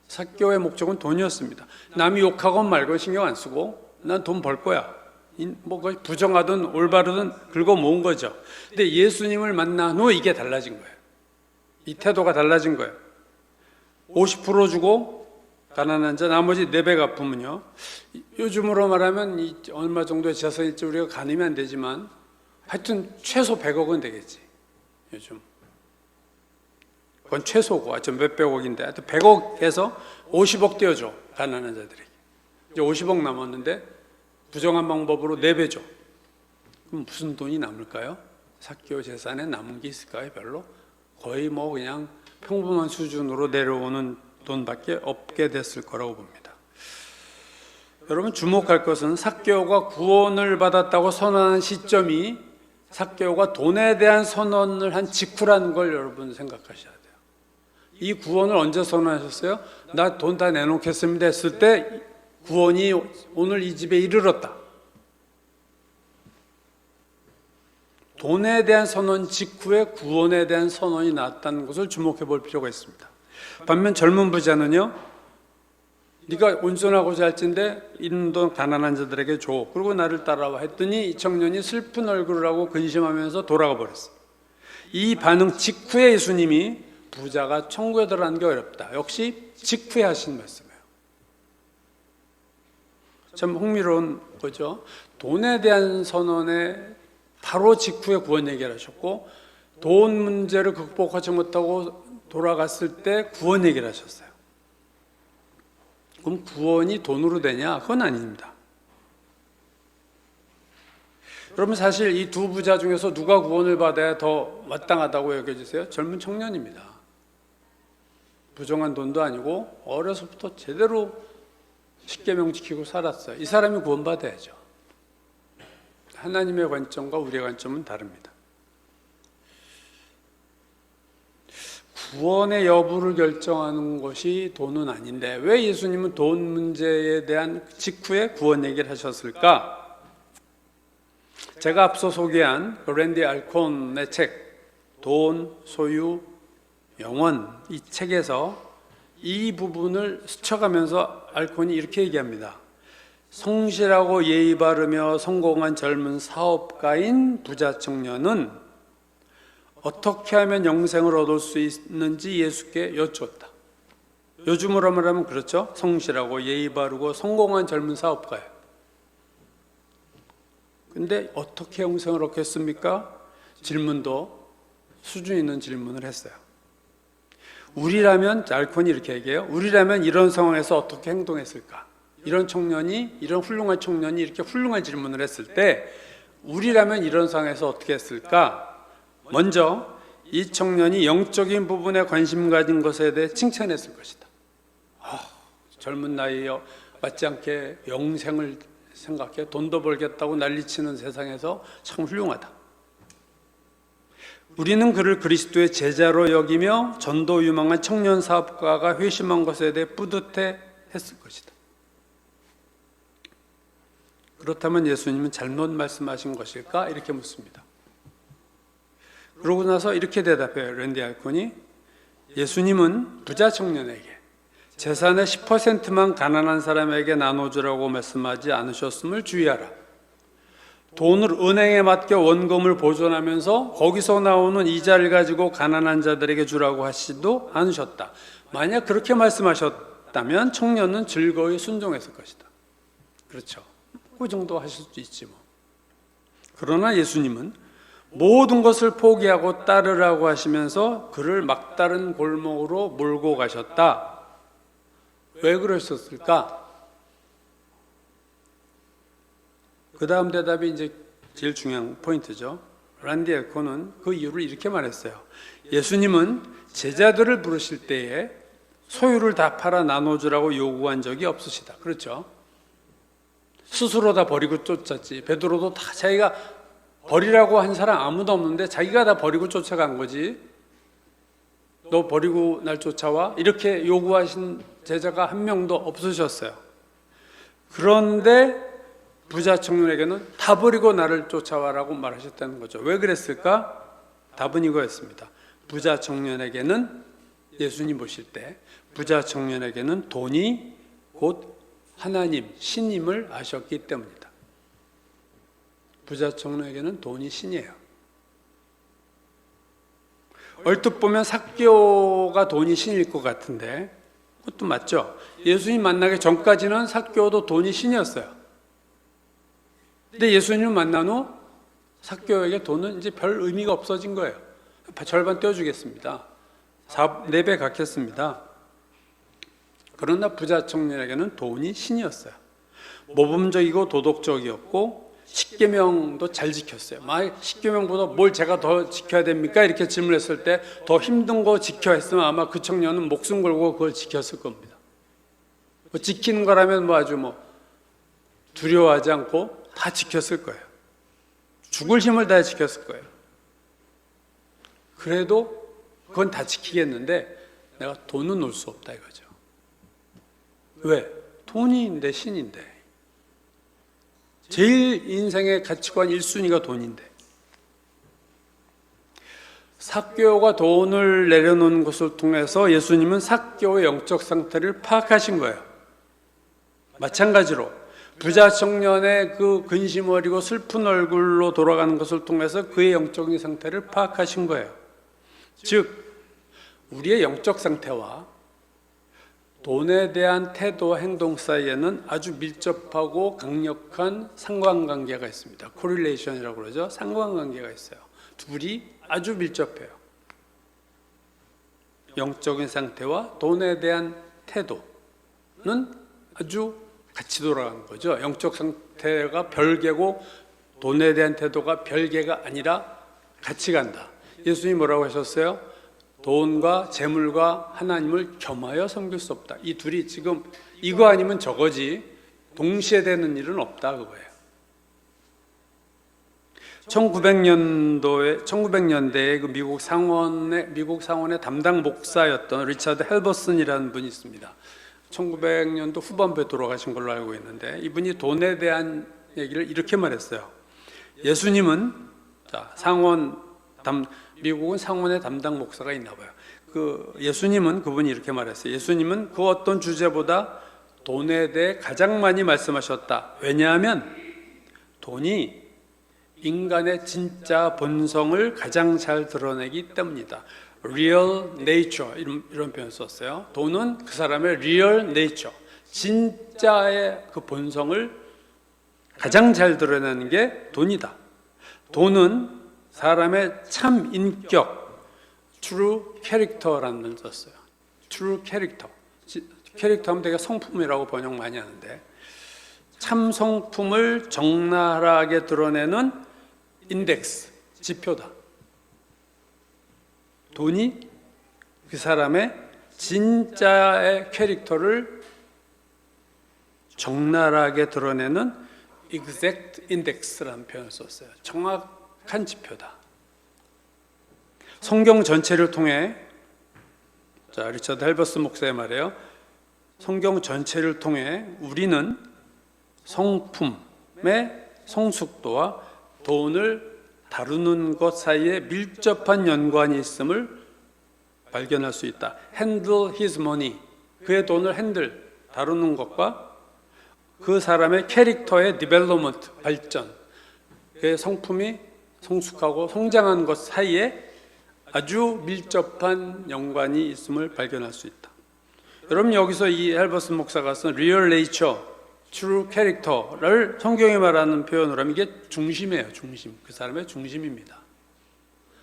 Speaker 2: 삭개오의 목적은 돈이었습니다. 남이 욕하건 말건 신경 안 쓰고 난 돈 벌 거야. 뭐 부정하든 올바르든 긁어 모은 거죠. 근데 예수님을 만난 후 이게 달라진 거예요. 이 태도가 달라진 거예요. 50% 주고 가난한 자 나머지 4배 갚으면요. 요즘으로 말하면 얼마 정도의 재산일지 우리가 가늠이 안 되지만 하여튼 최소 100억은 되겠지. 요즘. 그건 최소고 하여튼 몇백억인데 하여튼 100억에서 50억 떼어줘. 가난한 자들에게. 이제 50억 남았는데 부정한 방법으로 4배죠. 그럼 무슨 돈이 남을까요? 삭개오 재산에 남은 게 있을까요? 별로? 거의 뭐 그냥 평범한 수준으로 내려오는 돈밖에 없게 됐을 거라고 봅니다. 여러분 주목할 것은 삭개오가 구원을 받았다고 선언한 시점이 삭개오가 돈에 대한 선언을 한 직후라는 걸 여러분 생각하셔야 돼요. 이 구원을 언제 선언하셨어요? 나 돈 다 내놓겠습니다 했을 때 구원이 오늘 이 집에 이르렀다. 돈에 대한 선언 직후에 구원에 대한 선언이 나왔다는 것을 주목해 볼 필요가 있습니다. 반면 젊은 부자는요, 네가 온전하고자 할진데 있는 돈 가난한 자들에게 줘. 그리고 나를 따라와 했더니 이 청년이 슬픈 얼굴을 하고 근심하면서 돌아가 버렸어요. 이 반응 직후에 예수님이 부자가 천국에 들어가는 게 어렵다. 역시 직후에 하신 말씀이에요. 참 흥미로운 거죠. 돈에 대한 선언에 바로 직후에 구원 얘기를 하셨고 돈 문제를 극복하지 못하고 돌아갔을 때 구원 얘기를 하셨어요. 그럼 구원이 돈으로 되냐? 그건 아닙니다. 여러분 사실 이 두 부자 중에서 누가 구원을 받아야 더 마땅하다고 여겨지세요? 젊은 청년입니다. 부정한 돈도 아니고 어려서부터 제대로 십계명 지키고 살았어요. 이 사람이 구원받아야죠. 하나님의 관점과 우리의 관점은 다릅니다. 구원의 여부를 결정하는 것이 돈은 아닌데 왜 예수님은 돈 문제에 대한 직후에 구원 얘기를 하셨을까? 제가 앞서 소개한 랜디 알콘의 책 돈, 소유, 영원 이 책에서 이 부분을 스쳐가면서 알콘이 이렇게 얘기합니다. 성실하고 예의 바르며 성공한 젊은 사업가인 부자 청년은 어떻게 하면 영생을 얻을 수 있는지 예수께 여쭈었다. 요즘으로 말하면 그렇죠. 성실하고 예의 바르고 성공한 젊은 사업가예요. 근데 어떻게 영생을 얻겠습니까? 질문도 수준 있는 질문을 했어요. 우리라면 알콘이 이렇게 얘기해요. 우리라면 이런 상황에서 어떻게 행동했을까? 이런 훌륭한 청년이 이렇게 훌륭한 질문을 했을 때 우리라면 이런 상황에서 어떻게 했을까? 먼저 이 청년이 영적인 부분에 관심 가진 것에 대해 칭찬했을 것이다. 젊은 나이에 맞지 않게 영생을 생각해 돈도 벌겠다고 난리치는 세상에서 참 훌륭하다. 우리는 그를 그리스도의 제자로 여기며 전도 유망한 청년 사업가가 회심한 것에 대해 뿌듯해 했을 것이다. 그렇다면 예수님은 잘못 말씀하신 것일까? 이렇게 묻습니다. 그러고 나서 이렇게 대답해요. 랜디 알콘이 예수님은 부자 청년에게 재산의 10%만 가난한 사람에게 나눠주라고 말씀하지 않으셨음을 주의하라. 돈을 은행에 맡겨 원금을 보존하면서 거기서 나오는 이자를 가지고 가난한 자들에게 주라고 하시도 않으셨다. 만약 그렇게 말씀하셨다면 청년은 즐거이 순종했을 것이다. 그렇죠. 그 정도 하실 수도 있지 뭐. 그러나 예수님은 모든 것을 포기하고 따르라고 하시면서 그를 막다른 골목으로 몰고 가셨다. 왜 그러셨을까? 그 다음 대답이 이제 제일 중요한 포인트죠. 란디 엘코는 그 이유를 이렇게 말했어요. 예수님은 제자들을 부르실 때에 소유를 다 팔아 나눠주라고 요구한 적이 없으시다. 그렇죠? 스스로 다 버리고 쫓았지. 베드로도 다 자기가 버리라고 한 사람 아무도 없는데 자기가 다 버리고 쫓아간 거지. 너 버리고 날 쫓아와? 이렇게 요구하신 제자가 한 명도 없으셨어요. 그런데 부자 청년에게는 다 버리고 나를 쫓아와라고 말하셨다는 거죠. 왜 그랬을까? 답은 이거였습니다. 부자 청년에게는 예수님 보실 때 부자 청년에게는 돈이 곧 하나님, 신임을 아셨기 때문이다. 부자 청년에게는 돈이 신이에요. 얼뜻 보면 삭개오가 돈이 신일 것 같은데 그것도 맞죠. 예수님 만나기 전까지는 삭개오도 돈이 신이었어요. 근데 예수님을 만난 후 삭개오에게 돈은 이제 별 의미가 없어진 거예요. 절반 떼어주겠습니다. 4배 갚겠습니다. 그러나 부자 청년에게는 돈이 신이었어요. 모범적이고 도덕적이었고 십계명도 잘 지켰어요. 십계명보다 뭘 제가 더 지켜야 됩니까? 이렇게 질문했을 때 더 힘든 거 지켜 했으면 아마 그 청년은 목숨 걸고 그걸 지켰을 겁니다. 지키는 거라면 아주 두려워하지 않고 다 지켰을 거예요. 죽을 힘을 다해 지켰을 거예요. 그래도 그건 다 지키겠는데 내가 돈은 놓을 수 없다 이거죠. 왜? 돈이 내 신인데. 제일 인생의 가치관 1순위가 돈인데. 삭개오가 돈을 내려놓은 것을 통해서 예수님은 삭개오의 영적 상태를 파악하신 거예요. 마찬가지로 부자 청년의 그 근심 어리고 슬픈 얼굴로 돌아가는 것을 통해서 그의 영적인 상태를 파악하신 거예요. 즉 우리의 영적 상태와 돈에 대한 태도와 행동 사이에는 아주 밀접하고 강력한 상관관계가 있습니다. 코릴레이션이라고 그러죠. 상관관계가 있어요. 둘이 아주 밀접해요. 영적인 상태와 돈에 대한 태도는 아주 같이 돌아가는 거죠. 영적 상태가 별개고 돈에 대한 태도가 별개가 아니라 같이 간다. 예수님이 뭐라고 하셨어요? 돈과 재물과 하나님을 겸하여 섬길 수 없다. 이 둘이 지금 이거 아니면 저거지 동시에 되는 일은 없다 그거예요. 1900년대에 그 미국 상원의 담당 목사였던 리차드 헬버슨이라는 분이 있습니다. 1900년도 후반부에 돌아가신 걸로 알고 있는데 이분이 돈에 대한 얘기를 이렇게 말했어요. 예수님은 미국은 상원의 담당 목사가 있나 봐요. 그분이 이렇게 말했어요. 예수님은 그 어떤 주제보다 돈에 대해 가장 많이 말씀하셨다. 왜냐하면 돈이 인간의 진짜 본성을 가장 잘 드러내기 때문이다. real nature 이런 표현 썼어요. 돈은 그 사람의 real nature, 진짜의 그 본성을 가장 잘 드러내는 게 돈이다. 돈은 사람의 참 인격, true character라는 걸 썼어요. true character. 캐릭터 하면 되게 성품이라고 번역 많이 하는데 참 성품을 적나라하게 드러내는 인덱스, 지표다. 돈이 그 사람의 진짜의 캐릭터를 적나라하게 드러내는 exact index라는 표현을 썼어요. 정확한 지표다. 성경 전체를 통해, 자, 리처드 헬버스 목사의 말이에요. 성경 전체를 통해 우리는 성품의 성숙도와 돈을 다루는 것 사이에 밀접한 연관이 있음을 발견할 수 있다. Handle his money, 그의 돈을 다루는 것과 그 사람의 캐릭터의 development, 발전, 그의 성품이 성숙하고 성장한 것 사이에 아주 밀접한 연관이 있음을 발견할 수 있다. 여러분, 여기서 이 헬버스 목사가 쓴 real nature, true character를 성경이 말하는 표현으로 하면 이게 중심이에요. 중심, 그 사람의 중심입니다.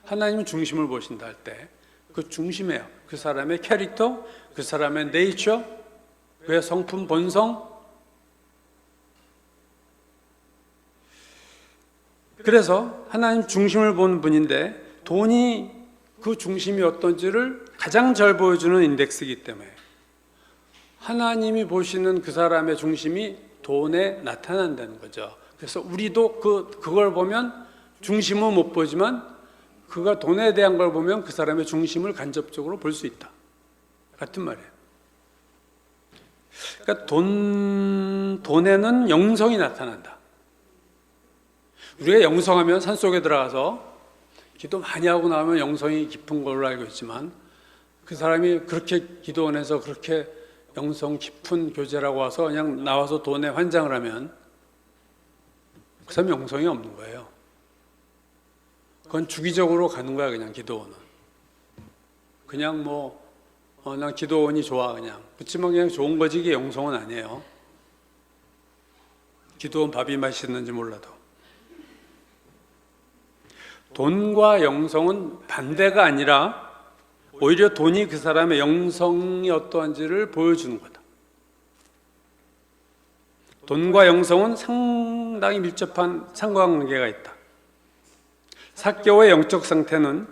Speaker 2: 하나님은 중심을 보신다 할 때 그 중심이에요. 그 사람의 캐릭터, 그 사람의 nature, 그의 성품, 본성. 그래서 하나님 중심을 보는 분인데 돈이 그 중심이 어떤지를 가장 잘 보여주는 인덱스이기 때문에 하나님이 보시는 그 사람의 중심이 돈에 나타난다는 거죠. 그래서 우리도 그걸 보면 중심은 못 보지만 그가 돈에 대한 걸 보면 그 사람의 중심을 간접적으로 볼 수 있다. 같은 말이에요. 그러니까 돈에는 영성이 나타난다. 우리가 영성하면 산속에 들어가서 기도 많이 하고 나오면 영성이 깊은 걸로 알고 있지만 그 사람이 그렇게 기도원에서 그렇게 영성 깊은 교제라고 와서 그냥 나와서 돈에 환장을 하면 그 사람이 영성이 없는 거예요. 그건 주기적으로 가는 거야. 그냥 기도원은 그냥 난 기도원이 좋아 그냥 그렇지만 그냥 좋은 거지 이게 영성은 아니에요. 기도원 밥이 맛있는지 몰라도 돈과 영성은 반대가 아니라 오히려 돈이 그 사람의 영성이 어떠한지를 보여주는 거다. 돈과 영성은 상당히 밀접한 상관관계가 있다. 삭개오의 영적 상태는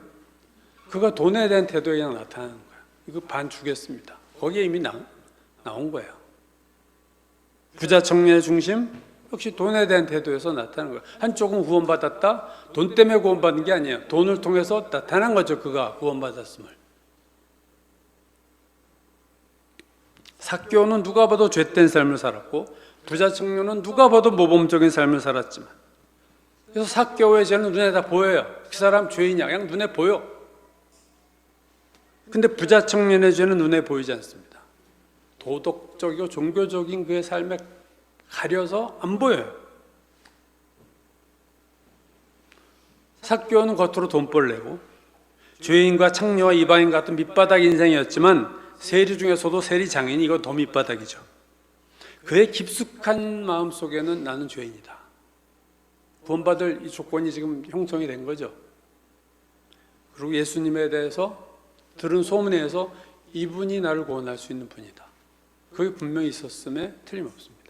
Speaker 2: 그가 돈에 대한 태도에 그냥 나타나는 거야. 이거 반 주겠습니다. 거기에 이미 나온 거예요. 부자 청년의 중심 역시 돈에 대한 태도에서 나타나는 거예요. 한쪽은 구원받았다. 돈 때문에 구원받은 게 아니에요. 돈을 통해서 나타난 거죠. 그가 구원받았음을. 삭개오는 누가 봐도 죄된 삶을 살았고 부자 청년은 누가 봐도 모범적인 삶을 살았지만 그래서 삭개오의 죄는 눈에 다 보여요. 그 사람 죄인이야. 그냥 눈에 보여. 근데 부자 청년의 죄는 눈에 보이지 않습니다. 도덕적이고 종교적인 그의 삶에 가려서 안 보여요. 삭개오는 겉으로 돈벌레고 죄인과 창녀와 이방인 같은 밑바닥 인생이었지만 세리 중에서도 세리 장인, 이거 더 밑바닥이죠. 그의 깊숙한 마음속에는 나는 죄인이다. 구원받을 이 조건이 지금 형성이 된 거죠. 그리고 예수님에 대해서 들은 소문에 의해서 이분이 나를 구원할 수 있는 분이다. 그게 분명히 있었음에 틀림없습니다.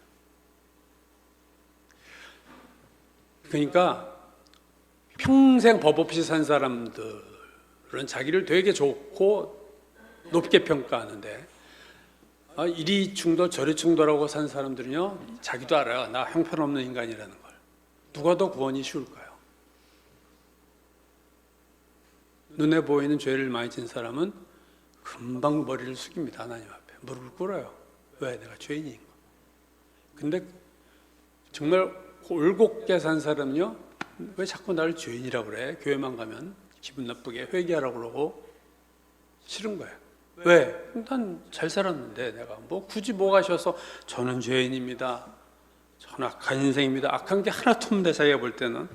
Speaker 2: 그러니까 평생 법 없이 산 사람들은 자기를 되게 좋고 높게 평가하는데 이리 충돌 저리 충돌하고 산 사람들은요 자기도 알아요. 나 형편없는 인간이라는 걸. 누가 더 구원이 쉬울까요? 눈에 보이는 죄를 많이 진 사람은 금방 머리를 숙입니다. 하나님 앞에 무릎을 꿇어요. 왜? 내가 죄인인 거. 근데 정말 올곧게 산 사람은요 왜 자꾸 나를 죄인이라고 그래? 교회만 가면 기분 나쁘게 회개하라고 그러고 싫은 거예요. 왜? 난 잘 살았는데 내가 굳이 가셔서 저는 죄인입니다. 저는 악한 인생입니다. 악한 게 하나도 없는데 자기가 볼 때는.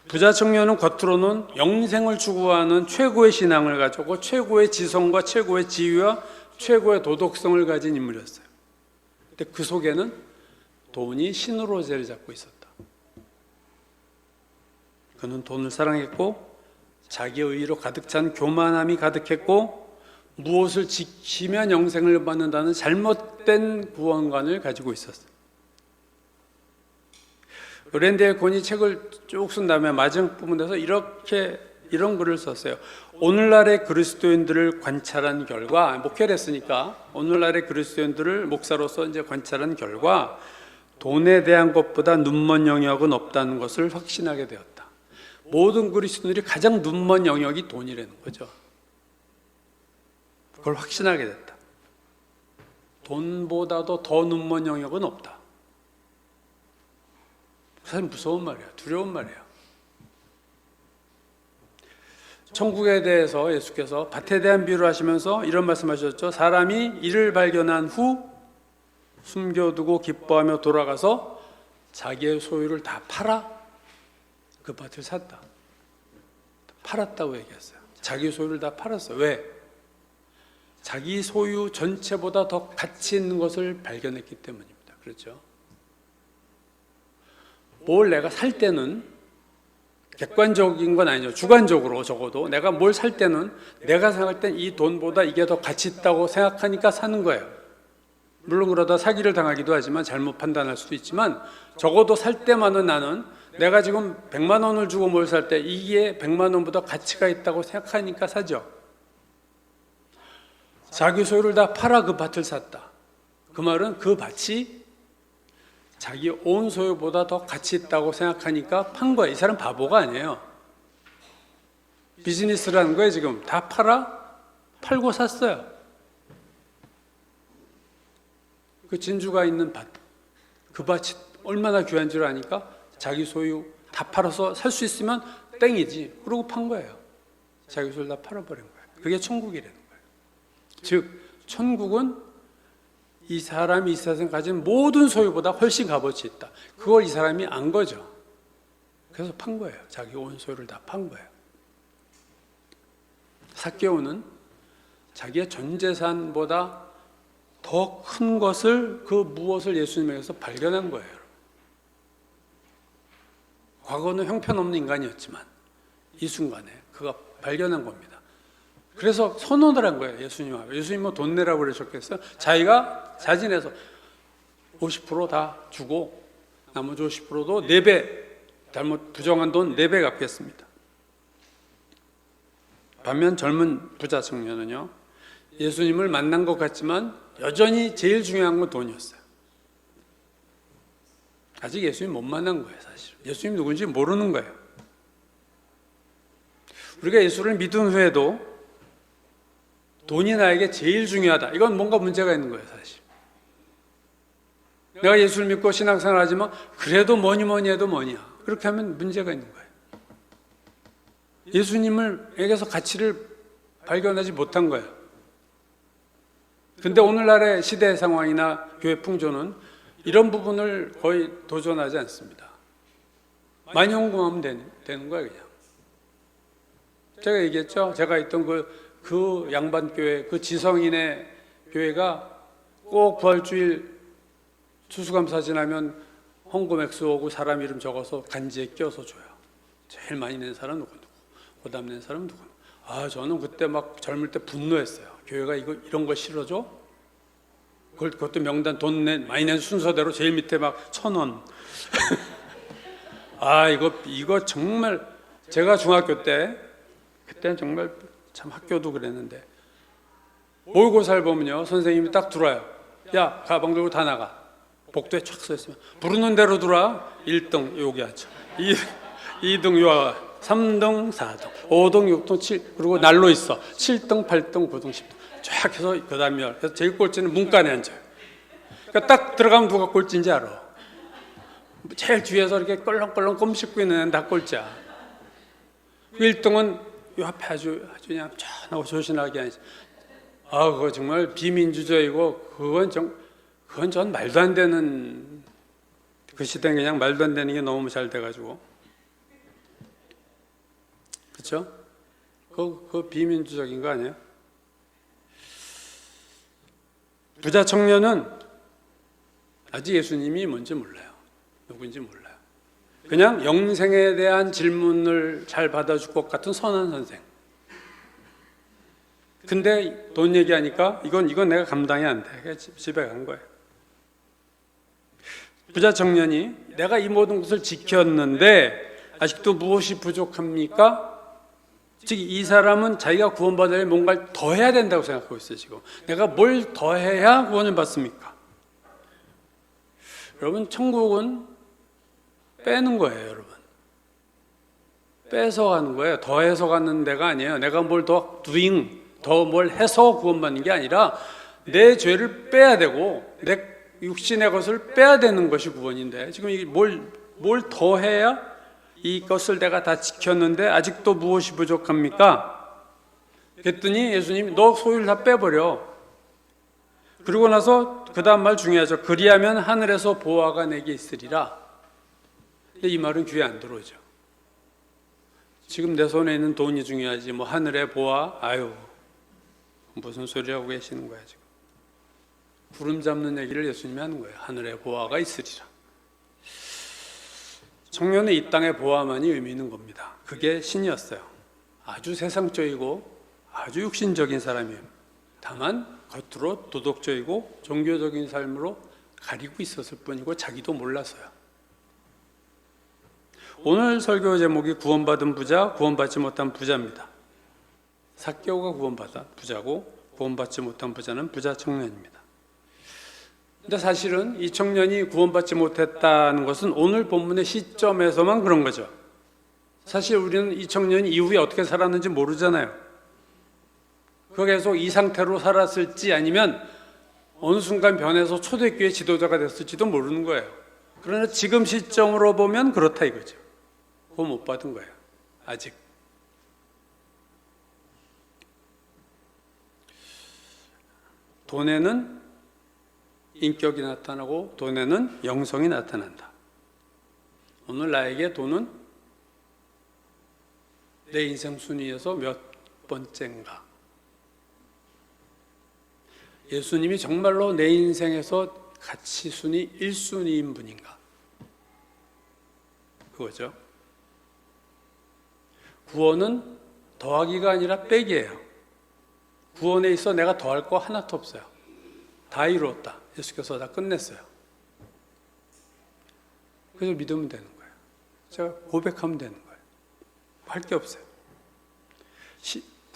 Speaker 2: 부자 청년은 겉으로는 영생을 추구하는 최고의 신앙을 가지고 최고의 지성과 최고의 지위와 최고의 도덕성을 가진 인물이었어요. 근데 그 속에는 돈이 신으로 자리 잡고 있었다. 그는 돈을 사랑했고 자기의 의로 가득 찬 교만함이 가득했고 무엇을 지키면 영생을 받는다는 잘못된 구원관을 가지고 있었어요. 랜디 엘콘이 책을 쭉 쓴 다음에 마지막 부분에서 이런 글을 썼어요. 오늘날의 그리스도인들을 관찰한 결과, 목회를 했으니까 오늘날의 그리스도인들을 목사로서 이제 관찰한 결과 돈에 대한 것보다 눈먼 영역은 없다는 것을 확신하게 되었다. 모든 그리스도인들이 가장 눈먼 영역이 돈이라는 거죠. 그걸 확신하게 됐다. 돈보다도 더 눈먼 영역은 없다. 사실 무서운 말이야. 두려운 말이야. 천국에 대해서 예수께서 밭에 대한 비유를 하시면서 이런 말씀하셨죠. 사람이 이를 발견한 후 숨겨두고 기뻐하며 돌아가서 자기의 소유를 다 팔아 그 밭을 샀다. 팔았다고 얘기했어요. 자기 소유를 다 팔았어요. 왜? 자기 소유 전체보다 더 가치 있는 것을 발견했기 때문입니다. 그렇죠? 뭘 내가 살 때는 객관적인 건 아니죠. 주관적으로 적어도 내가 뭘 살 때는 내가 생각할 땐 이 돈보다 이게 더 가치 있다고 생각하니까 사는 거예요. 물론 그러다 사기를 당하기도 하지만 잘못 판단할 수도 있지만 적어도 살 때만은 나는 내가 지금 100만 원을 주고 뭘 살 때 이게 100만 원보다 가치가 있다고 생각하니까 사죠. 자기 소유를 다 팔아 그 밭을 샀다. 그 말은 그 밭이 자기 온 소유보다 더 가치 있다고 생각하니까 판 거야. 이 사람 바보가 아니에요. 비즈니스라는 거예요. 지금 다 팔고 샀어요. 그 진주가 있는 밭, 그 밭이 얼마나 귀한 줄 아니까 자기 소유 다 팔아서 살 수 있으면 땡이지. 그러고 판 거예요. 자기 소유 다 팔아버린 거예요. 그게 천국이라는 거예요. 즉 천국은 이 사람이 이 세상에 가진 모든 소유보다 훨씬 값어치 있다. 그걸 이 사람이 안 거죠. 그래서 판 거예요. 자기 온 소유를 다 판 거예요. 삭개오는 자기의 전 재산보다 더 큰 것을 그 무엇을 예수님에게서 발견한 거예요. 과거는 형편없는 인간이었지만 이 순간에 그가 발견한 겁니다. 그래서 선언을 한 거예요. 예수님하고. 예수님 뭐 돈 내라고 그러셨겠어요? 자기가 자진해서 50% 다 주고 나머지 50%도 4배, 잘못 부정한 돈 4배 갚겠습니다. 반면 젊은 부자 청년은요, 예수님을 만난 것 같지만 여전히 제일 중요한 건 돈이었어요. 아직 예수님 못 만난 거예요, 사실. 예수님 누군지 모르는 거예요. 우리가 예수를 믿은 후에도 돈이 나에게 제일 중요하다. 이건 뭔가 문제가 있는 거예요, 사실. 내가 예수를 믿고 신앙생활 하지만 그래도 뭐니 해도 뭐냐. 그렇게 하면 문제가 있는 거예요. 예수님에게서 가치를 발견하지 못한 거예요. 근데 오늘날의 시대 상황이나 교회 풍조는 이런 부분을 거의 도전하지 않습니다. 많이 헌금하면 되는 거예요, 그냥. 제가 얘기했죠. 제가 있던 그 양반교회, 그 지성인의 교회가 꼭 부활주일 추수감사 지나면 헌금 액수 오고 사람 이름 적어서 간지에 끼워서 줘요. 제일 많이 낸 사람 누구, 그다음 낸 사람 누구. 저는 그때 막 젊을 때 분노했어요. 교회가 이런 거 실어줘? 그것도 명단 많이 낸 순서대로 제일 밑에 막 1,000원. 이거 정말 제가 중학교 때 그때는 정말 참 학교도 그랬는데 모의고사를 보면요 선생님이 딱 들어와요. 야 가방 들고 다 나가. 복도에 촥 서있으면 부르는 대로 들어와. 1등 여기 앉아, 2등 요아, 3등 4등 5등 6등 7 그리고 날로 있어. 7등 8등 9등 10등 쫙 해서 그 다음에 그래서 제일 꼴찌는 문간에 앉아요. 그러니까 딱 들어가면 누가 꼴찌인지 알아. 제일 뒤에서 이렇게 껄렁껄렁 껌 씹고 있는 애는 다 꼴찌야. 1등은 요 앞에 아주 그냥 쫀하고 조신하게 앉아. 그거 정말 비민주적이고 그건 전 말도 안 되는, 그 시대는 그냥 말도 안 되는 게 너무 잘 돼가지고. 그렇죠? 그거 비민주적인 거 아니에요? 부자 청년은 아직 예수님이 뭔지 몰라요. 누구인지 몰라요. 그냥 영생에 대한 질문을 잘 받아줄 것 같은 선한 선생. 근데 돈 얘기하니까 이건 내가 감당이 안 돼. 그래서 집에 간 거예요. 부자 청년이 내가 이 모든 것을 지켰는데 아직도 무엇이 부족합니까? 즉 이 사람은 자기가 구원받으려면 뭔가를 더 해야 된다고 생각하고 있어요. 지금 내가 뭘 더 해야 구원을 받습니까? 여러분, 천국은 빼는 거예요. 여러분, 빼서 가는 거예요. 더 해서 가는 데가 아니에요. 내가 뭘 더 더 뭘 해서 구원받는 게 아니라 내 죄를 빼야 되고 내 육신의 것을 빼야 되는 것이 구원인데, 지금 이게 뭘 더 해야 이것을 내가 다 지켰는데 아직도 무엇이 부족합니까? 그랬더니 예수님이 너 소유를 다 빼버려. 그리고 나서 그 다음 말 중요하죠. 그리하면 하늘에서 보화가 내게 있으리라. 근데 이 말은 귀에 안 들어오죠. 지금 내 손에 있는 돈이 중요하지 뭐 하늘의 보화, 아유 무슨 소리 하고 계시는 거야. 지금 구름 잡는 얘기를 예수님이 하는 거예요. 하늘의 보화가 있으리라. 청년의 이 땅의 보화만이 의미 있는 겁니다. 그게 신이었어요. 아주 세상적이고 아주 육신적인 사람이에요. 다만 겉으로 도덕적이고 종교적인 삶으로 가리고 있었을 뿐이고 자기도 몰랐어요. 오늘 설교 제목이 구원받은 부자, 구원받지 못한 부자입니다. 삭개오가 구원받아 부자고 구원받지 못한 부자는 부자 청년입니다. 근데 사실은 이 청년이 구원받지 못했다는 것은 오늘 본문의 시점에서만 그런 거죠. 사실 우리는 이 청년이 이후에 어떻게 살았는지 모르잖아요. 그 계속 이 상태로 살았을지 아니면 어느 순간 변해서 초대교회 지도자가 됐을지도 모르는 거예요. 그러나 지금 시점으로 보면 그렇다 이거죠. 구원 못 받은 거예요. 아직. 돈에는 인격이 나타나고 돈에는 영성이 나타난다. 오늘 나에게 돈은 내 인생 순위에서 몇 번째인가? 예수님이 정말로 내 인생에서 가치 순위 1순위인 분인가? 그거죠. 구원은 더하기가 아니라 빼기예요. 구원에 있어 내가 더할 거 하나도 없어요. 다 이루었다. 예수께서 다 끝냈어요. 그래서 믿으면 되는 거예요. 제가 고백하면 되는 거예요. 할 게 없어요.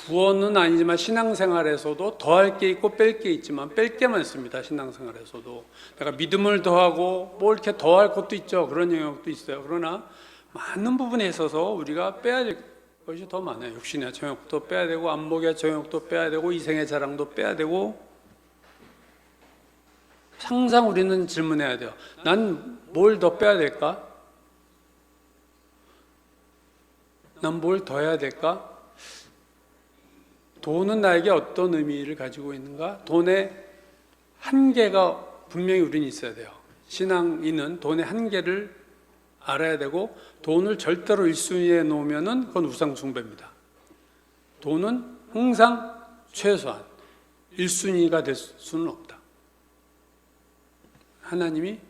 Speaker 2: 구원은 아니지만 신앙생활에서도 더할 게 있고 뺄 게 있지만 뺄 게 많습니다. 신앙생활에서도 내가 믿음을 더하고 뭐 이렇게 더할 것도 있죠. 그런 영역도 있어요. 그러나 많은 부분에 있어서 우리가 빼야 될 것이 더 많아요. 육신의 정욕도 빼야 되고 안목의 정욕도 빼야 되고 이생의 자랑도 빼야 되고. 항상 우리는 질문해야 돼요. 난 뭘 더 빼야 될까? 난 뭘 더 해야 될까? 돈은 나에게 어떤 의미를 가지고 있는가? 돈의 한계가 분명히 우리는 있어야 돼요. 신앙인은 돈의 한계를 알아야 되고 돈을 절대로 1순위에 놓으면 그건 우상숭배입니다. 돈은 항상 최소한 1순위가 될 수는 없다. 하나님이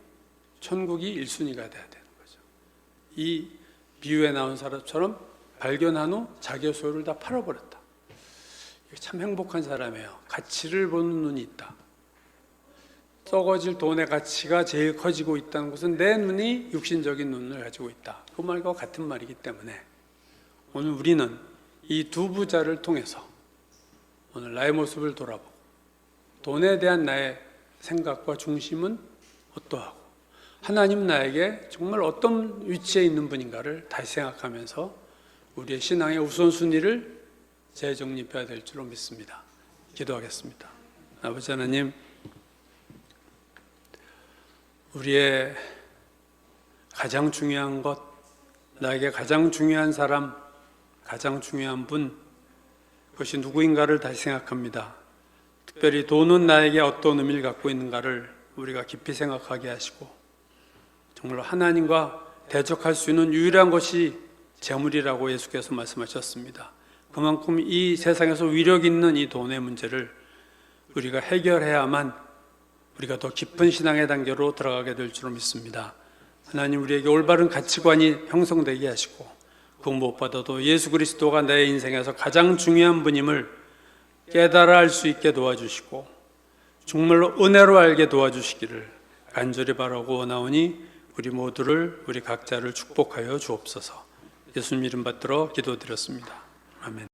Speaker 2: 천국이 1순위가 돼야 되는 거죠. 이 비유에 나온 사람처럼 발견한 후 자기의 소유를 다 팔아버렸다. 참 행복한 사람이에요. 가치를 보는 눈이 있다. 썩어질 돈의 가치가 제일 커지고 있다는 것은 내 눈이 육신적인 눈을 가지고 있다. 그 말과 같은 말이기 때문에 오늘 우리는 이 두 부자를 통해서 오늘 나의 모습을 돌아보고 돈에 대한 나의 생각과 중심은 어떠하고 하나님 나에게 정말 어떤 위치에 있는 분인가를 다시 생각하면서 우리의 신앙의 우선순위를 재정립해야 될 줄로 믿습니다. 기도하겠습니다. 아버지 하나님, 우리의 가장 중요한 것, 나에게 가장 중요한 사람, 가장 중요한 분, 그것이 누구인가를 다시 생각합니다. 특별히 돈은 나에게 어떤 의미를 갖고 있는가를 우리가 깊이 생각하게 하시고 정말로 하나님과 대적할 수 있는 유일한 것이 재물이라고 예수께서 말씀하셨습니다. 그만큼 이 세상에서 위력 있는 이 돈의 문제를 우리가 해결해야만 우리가 더 깊은 신앙의 단계로 들어가게 될 줄로 믿습니다. 하나님, 우리에게 올바른 가치관이 형성되게 하시고 그 무엇보다도 예수 그리스도가 내 인생에서 가장 중요한 분임을 깨달아 알 수 있게 도와주시고 정말로 은혜로 알게 도와주시기를 간절히 바라고 원하오니 우리 모두를 우리 각자를 축복하여 주옵소서. 예수님 이름 받들어 기도드렸습니다. 아멘.